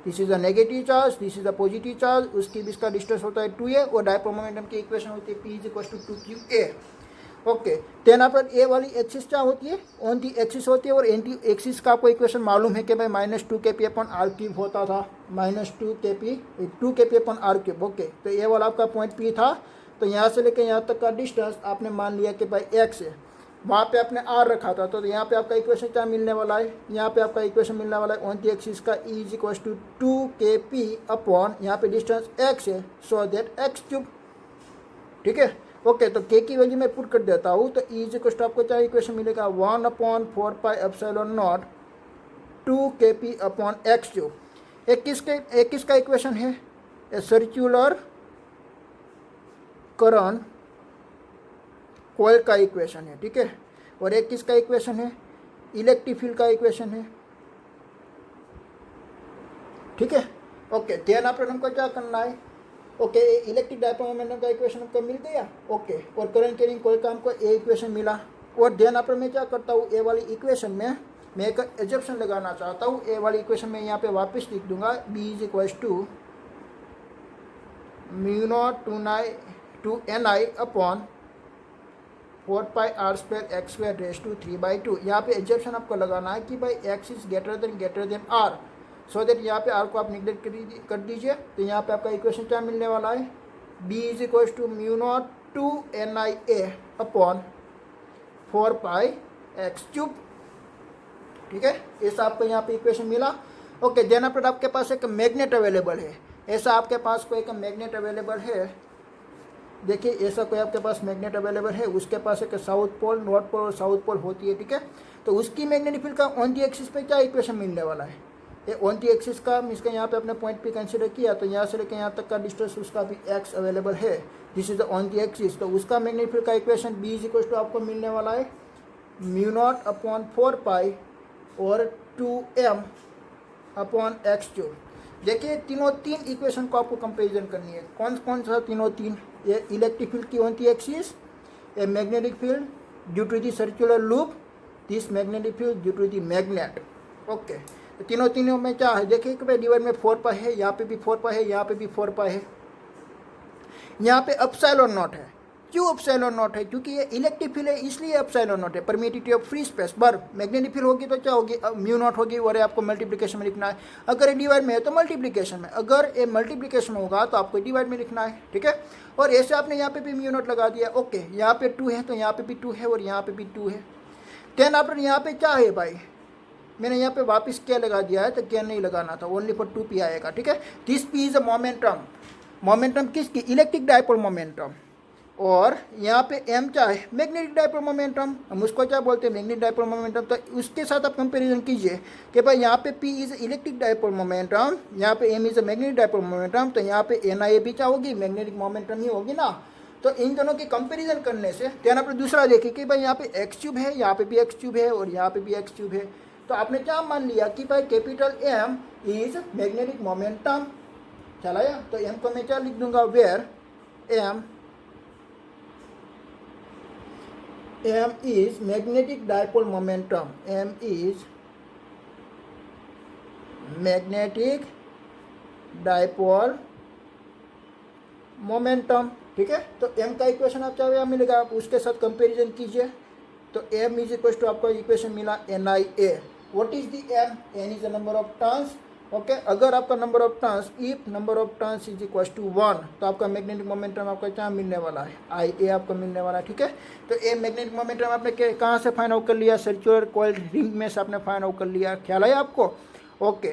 this is a negative charge, this is a positive charge, उसकी भी इसका डिस्टेंस होता है 2a, और डायपोल मोमेंटम की इक्वेशन होती है p is equal to 2qa। Okay, then पर ए वाली एक्सिस क्या होती है, ऑन दी एक्सिस होती है, और एंटी एक्सिस का आपको इक्वेशन मालूम है कि भाई -2kp अपॉन आर क्यूब होता था, -2kp upon are cube. Okay, तो ये वाला आपका पॉइंट पी था, तो यहाँ से लेकर यहाँ तक का डिस्टेंस आपने मान लिया कि भाई एक्स है, वहाँ पे आपने आर रखा था, तो यहाँ पे आपका इक्वेशन क्या मिलने वाला है, यहाँ पे आपका इक्वेशन मिलने वाला है ऑन दी एक्सिस का E is equal to 2kp upon यहाँ पे डिस्टेंस एक्स है, सो दैट एक्स क्यूब। ठीक है, ओके, तो के की वैल्यू मैं पुट कर देता हूँ, तो ई इज इक्वल टू आपको क्या इक्वेशन मिलेगा, 1/4 pi epsilon not 2kp upon x cube. एक किसका इक्वेशन है, ए सर्कुलर करंट कॉइल का इक्वेशन है, ठीक है, और एक किसका इक्वेशन है, इलेक्ट्रिक फील्ड का इक्वेशन है, ठीक है। ओके, देन आफ्टर हमको क्या करना है, ओके, इलेक्ट्रिक डायपोल मोमेंटम का इक्वेशन हमको मिल गया। ओके, और करंट कैरिंग कॉइल का हमको ए इक्वेशन मिला, और देन आफ्टर मैं क्या करता हूँ, ए वाली इक्वेशन में मैं एक एजम्पशन लगाना चाहता हूँ, ए वाली इक्वेशन में यहाँ पे वापस लिख दूंगा, B is equal to mu naught 2NI upon 4 pi are square X square raise to 3/2। यहाँ पे एजम्पशन आपको लगाना है कि भाई X is greater than R, so that यहाँ पे आर को आप निगलेक्ट कर दीजिए। तो यहाँ पे आपका इक्वेशन क्या मिलने वाला है, B is equal to mu naught 2NIA upon 4 pi X cube. ठीक है, ऐसा आपको यहाँ पे इक्वेशन मिला। ओके, देन आफ्टर आपके पास एक मैग्नेट अवेलेबल है, ऐसा आपके पास कोई एक मैग्नेट अवेलेबल है, देखिए ऐसा कोई आपके पास मैग्नेट अवेलेबल है, उसके पास एक साउथ पोल, नॉर्थ पोल और साउथ पोल होती है, ठीक है। तो उसकी मैग्नेटिक फील्ड का ऑन दी एक्सिस पे क्या इक्वेशन मिलने वाला है, ये ऑन दी एक्सिस का इसका यहाँ पे अपने पॉइंट पे कंसिडर किया, तो यहाँ से लेकर यहाँ तक का डिस्टेंस उसका भी एक्स अवेलेबल है, this is the on the axis. तो उसका मैग्नेटिक फील्ड का equation B is equal to आपको मिलने वाला है म्यू नॉट अपॉन 4 पाई और 2m अपॉन एक्स क्यूब। देखिए तीन इक्वेशन को आपको कंपेरिजन करनी है, कौन कौन सा तीन, ये इलेक्ट्रिक फील्ड की on the axis, a magnetic field due to the circular loop, this magnetic field due to the magnet. Okay, तो तीनों में क्या है, देखिए कि भाई डिवाइड में 4 पाई है, यहाँ पे भी 4 पाई है, यहाँ पे भी 4 पाई है, यहाँ पे एप्सिलॉन नॉट है, क्यों एप्सिलॉन नॉट है? क्योंकि ये इलेक्ट्रिक फील्ड है इसलिए एप्सिलॉन नॉट है। परमिटिविटी ऑफ फ्री स्पेस पर मैग्नेटिक फील्ड होगी तो क्या होगी? म्यू नॉट होगी, और आपको मल्टीप्लिकेशन में लिखना है। अगर ये डिवाइड में है तो मल्टीप्लिकेशन में, अगर ये मल्टीप्लिकेशन होगा तो आपको डिवाइड में लिखना है, ठीक है। और ऐसे आपने यहाँ पे भी म्यू नॉट लगा दिया, ओके। यहाँ पे 2 है तो यहाँ पे भी 2 है और यहाँ पे भी 2 है। देन आफ्टर यहाँ पे क्या है भाई? मैंने यहाँ पे वापस क्या लगा दिया है, तो क्या नहीं लगाना था, ओनली फॉर 2p आएगा, ठीक है। This p is a momentum. Momentum किसकी? Electric dipole momentum. और यहाँ पे m क्या है? Magnetic dipole momentum. हम उसको क्या बोलते हैं? Magnetic dipole momentum. तो उसके साथ आप कंपैरिजन कीजिए कि भाई यहाँ पे p is electric dipole momentum, यहाँ पे m is a magnetic dipole momentum, तो यहाँ पे NIA भी क्या होगी? मैग्नेटिक मोमेंटम ही होगी ना। तो इन दोनों की कंपैरिजन करने से ध्यान आपने दूसरा देखिए कि भाई यहाँ पे x क्यूब है, यहाँ पे भी x क्यूब है और यहाँ पे भी x क्यूब है। तो आपने क्या मान लिया कि भाई capital M is magnetic momentum. चलाया तो M को मैं क्या लिख दूंगा? Where M is magnetic dipole momentum. M is magnetic dipole momentum, ठीक है। तो M का इक्वेशन आप चाहे मिलेगा, आप उसके साथ कंपैरिजन कीजिए। तो M इज इक्वल टू आपको इक्वेशन मिला NIA। What is the M? N is the number of turns, okay. अगर आपका number of turns, if number of turns is equal to 1, तो आपका मैग्नेटिक मोमेंटम आपका क्या मिलने वाला है? IA आपको मिलने वाला है, ठीक है। तो ये मैग्नेटिक मोमेंटम आपने कहाँ से फाइंड आउट कर लिया? सर्कुलर कॉइल रिंग में से आपने फाइंड आउट कर लिया। ख्याल है आपको? ओके,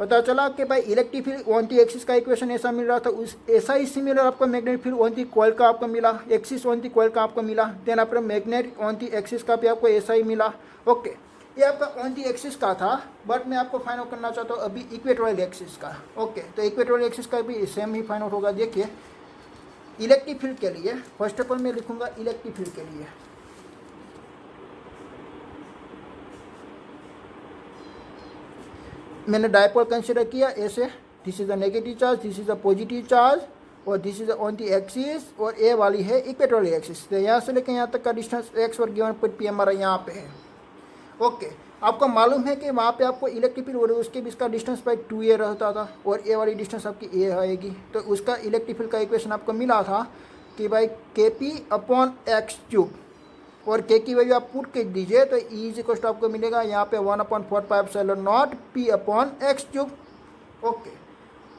पता चला कि भाई electric field on the axis का इक्वेशन ऐसा मिल रहा था, उस ऐसा ही सिमिलर आपका magnetic field on the coil का आपको मिला, एक्सिस ऑन दी कॉइल का आपको मिला। देन आपका मैग्नेट ऑन दी एक्सिस का भी आपको ऐसा ही मिला, ओके। ये आपका ऑन दी एक्सिस का था, बट मैं आपको फाइंड आउट करना चाहता हूँ अभी इक्वेटोरियल एक्सिस का, ओके। तो इक्वेटोरियल एक्सिस का भी सेम ही फाइंड आउट होगा। देखिए इलेक्ट्रिक फील्ड के लिए फर्स्ट ऑफ ऑल मैं लिखूंगा इलेक्ट्रिक फील्ड के लिए, मैंने डायपोल कंसिडर किया ऐसे, this is a negative charge, this is a positive charge, और this is on the axis, और ए वाली है इक्वेटोरियल एक्सिस। तो यहाँ से लेकर यहाँ तक का डिस्टेंस x और गिवन पॉइंट P हमारा यहाँ पे है, ओके। आपको मालूम है कि वहाँ पे आपको इलेक्ट्रिक फील्ड और उसके बीच का डिस्टेंस बाई 2a रहता था, और ए वाली डिस्टेंस आपकी a आएगी। तो उसका इलेक्ट्रिक फील्ड का इक्वेशन आपको मिला था कि भाई KP/x³, और के की वैल्यू आप पुट कर दीजिए तो ई इज इक्वल टू आपको मिलेगा यहाँ पे 1/4πε0 P/x³, ओके।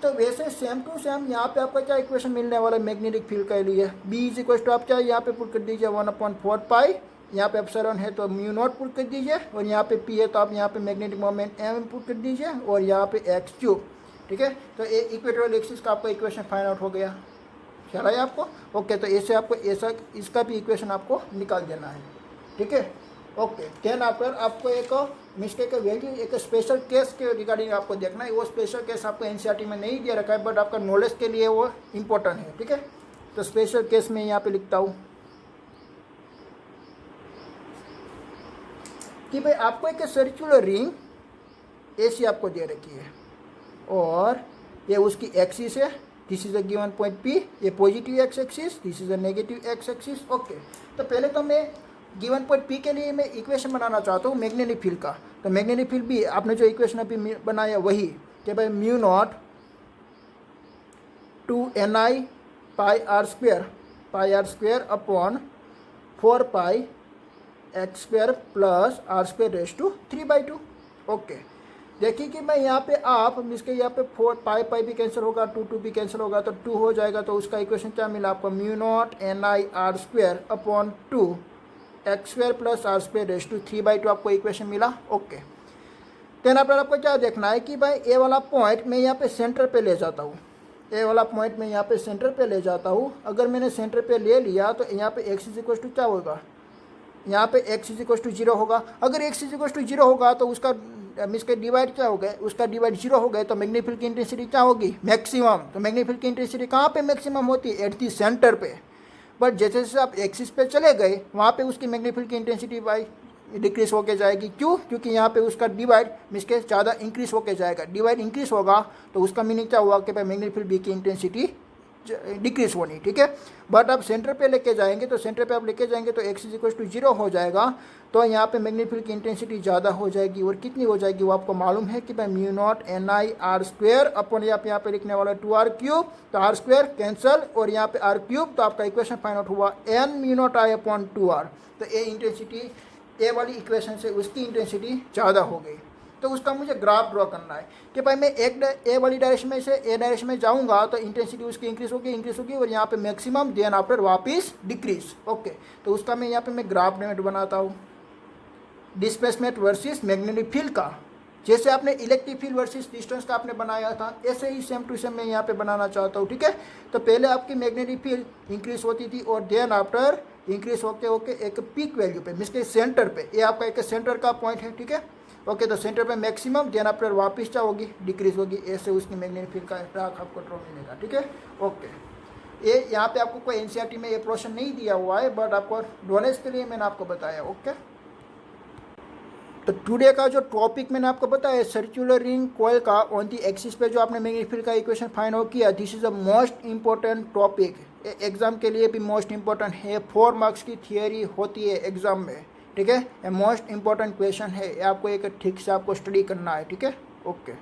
तो वैसे सेम टू सेम यहाँ पे आपका क्या इक्वेशन मिलने वाला है मैग्नेटिक फील्ड के लिए? बी इज इक्वल टू आप चाहे यहाँ पे पुट कर दीजिए 1/4π, यहाँ पे एप्सिलॉन है तो म्यू नॉट पुट कर दीजिए, और यहाँ पे पी है तो आप यहाँ पे मैग्नेटिक मोमेंट एम पुट कर दीजिए, और यहाँ पे x³, ठीक है। तो ये इक्वेटोरियल एक्सिस का आपका इक्वेशन फाइंड आउट हो गया। ख्याल है आपको? ओके, तो ऐसे आपको ऐसा इसका भी इक्वेशन आपको निकाल देना है, ठीक है, ओके। देन आफ्टर आपको एक मिस्टेक वैल्यू, एक स्पेशल केस के रिगार्डिंग आपको देखना है। वो स्पेशल केस आपको एनसीईआरटी में नहीं दिया रखा है, बट आपका नॉलेज के लिए वो इम्पोर्टेंट है, ठीक है। तो स्पेशल केस में यहाँ पे लिखता हूँ कि भाई आपको एक सर्कुलर रिंग ऐसी आपको दे रखी है, और ये उसकी एक्सिस है, this is a given point P, ये positive x axis, this is a negative x axis, okay. तो पहले तो मैं गिवन पॉइंट P के लिए मैं इक्वेशन बनाना चाहता हूँ मैग्नेटिक फील्ड का। तो मैग्नेटिक फील्ड भी आपने जो इक्वेशन अभी बनाया वही कि भाई म्यू नॉट 2NI πr² अपॉन 4π x² प्लस r² / 3/2, ओके। देखिए कि मैं यहाँ पे आप इसके यहाँ पे 4π भी कैंसिल होगा, 2 भी कैंसिल होगा, तो 2 हो जाएगा। तो उसका इक्वेशन क्या मिला आपको? Mu naught NI r² upon 2 x² प्लस r² / 3/2 आपको इक्वेशन मिला, ओके। देन आपको क्या देखना है कि भाई ए वाला पॉइंट मैं यहाँ पे सेंटर पे ले जाता हूँ, ए वाला पॉइंट मैं यहाँ पे सेंटर पे ले जाता हूँ। अगर मैंने सेंटर पे ले लिया तो यहाँ पे x इज इक्वल टू क्या होगा? यहाँ पे x इज इक्वल टू 0 होगा। अगर x इज इक्वल टू 0 होगा तो उसका इसके डिवाइड क्या हो गया? उसका डिवाइड 0 हो गया, तो मैग्नेटिक फील्ड की इंटेंसिटी क्या होगी? मैक्सिमम। तो मैग्नेटिक फील्ड की इंटेंसिटी कहाँ पे मैक्सिमम होती है? एट दी सेंटर पे। बट जैसे जैसे आप एक्सिस पे चले गए वहाँ पे उसकी मैग्नेटिक फील्ड की इंटेंसिटी बाई डिक्रीज होके जाएगी। क्यों? क्योंकि यहाँ पे उसका डिवाइड इसके ज़्यादा इंक्रीज होके जाएगा। डिवाइड इंक्रीज होगा तो उसका मीनिंग क्या हुआ कि भाई मैग्नेटिक फील्ड बी की इंटेंसिटी डिक्रीज होनी, ठीक है। बट आप सेंटर पे लेके जाएंगे तो सेंटर पे आप लेके जाएंगे तो x इज इक्वल टू 0 हो जाएगा, तो यहाँ पे मैग्नेटिक फील्ड की इंटेंसिटी ज़्यादा हो जाएगी। और कितनी हो जाएगी वो आपको मालूम है कि भाई म्यू नॉट NI r² अपन यहाँ पे लिखने वाला 2r क्यूब, तो r² कैंसल और यहाँ पे r क्यूब, तो आपका इक्वेशन फाइंड आउट हुआ n mu naught I upon 2r। तो ये इंटेंसिटी ए वाली इक्वेशन से उसकी इंटेंसिटी ज़्यादा हो गई। तो उसका मुझे ग्राफ ड्रॉ करना है कि भाई मैं ए वाली डायरेक्शन में से ए डायरेक्शन में जाऊंगा तो इंटेंसिटी उसकी इंक्रीज होगी और यहाँ पे मैक्सिमम देन आफ्टर वापस डिक्रीज। ओके, तो उसका मैं यहाँ पे मैं ग्राफ डेमेट बनाता हूँ, डिस्प्लेसमेंट वर्सेस मैग्नेटिक फील्ड का। जैसे आपने इलेक्ट्रिक फील्ड वर्सेस डिस्टेंस का आपने बनाया था, ऐसे ही सेम टू सेम मैं यहाँ पे बनाना चाहता हूँ, ठीक है। तो पहले आपकी मैग्नेटिक फील्ड इंक्रीज होती थी और देन आफ्टर इंक्रीज होके होके एक पीक वैल्यू पे, मीन्स के सेंटर पे, ये आपका एक सेंटर का पॉइंट है, ठीक है। ओके, तो सेंटर पे मैक्सिमम देन आफ्टर वापस क्या होगी, डिक्रीज होगी। ऐसे उसकी मैग्नेटिक फील्ड का ग्राफ आपको ड्रॉ मिलेगा, ठीक है। ओके, ये यहाँ पे आपको कोई एनसीईआरटी में ये पोर्शन नहीं दिया हुआ है, बट आपको नॉलेज के लिए मैंने आपको बताया। ओके, तो टुडे का जो टॉपिक मैंने आपको बताया सर्कुलर रिंग कॉइल का ऑन दी एक्सिस पे जो आपने मैग्नेटिक फील्ड का इक्वेशन फाइंड आउट किया, this is a most important topic. Exam के लिए भी मोस्ट इंपॉर्टेंट है, 4 मार्क्स की थियरी होती है एग्जाम में, ठीक है। ये मोस्ट इंपॉर्टेंट क्वेश्चन है, आपको एक ठीक से आपको स्टडी करना है, ठीक है। ओके।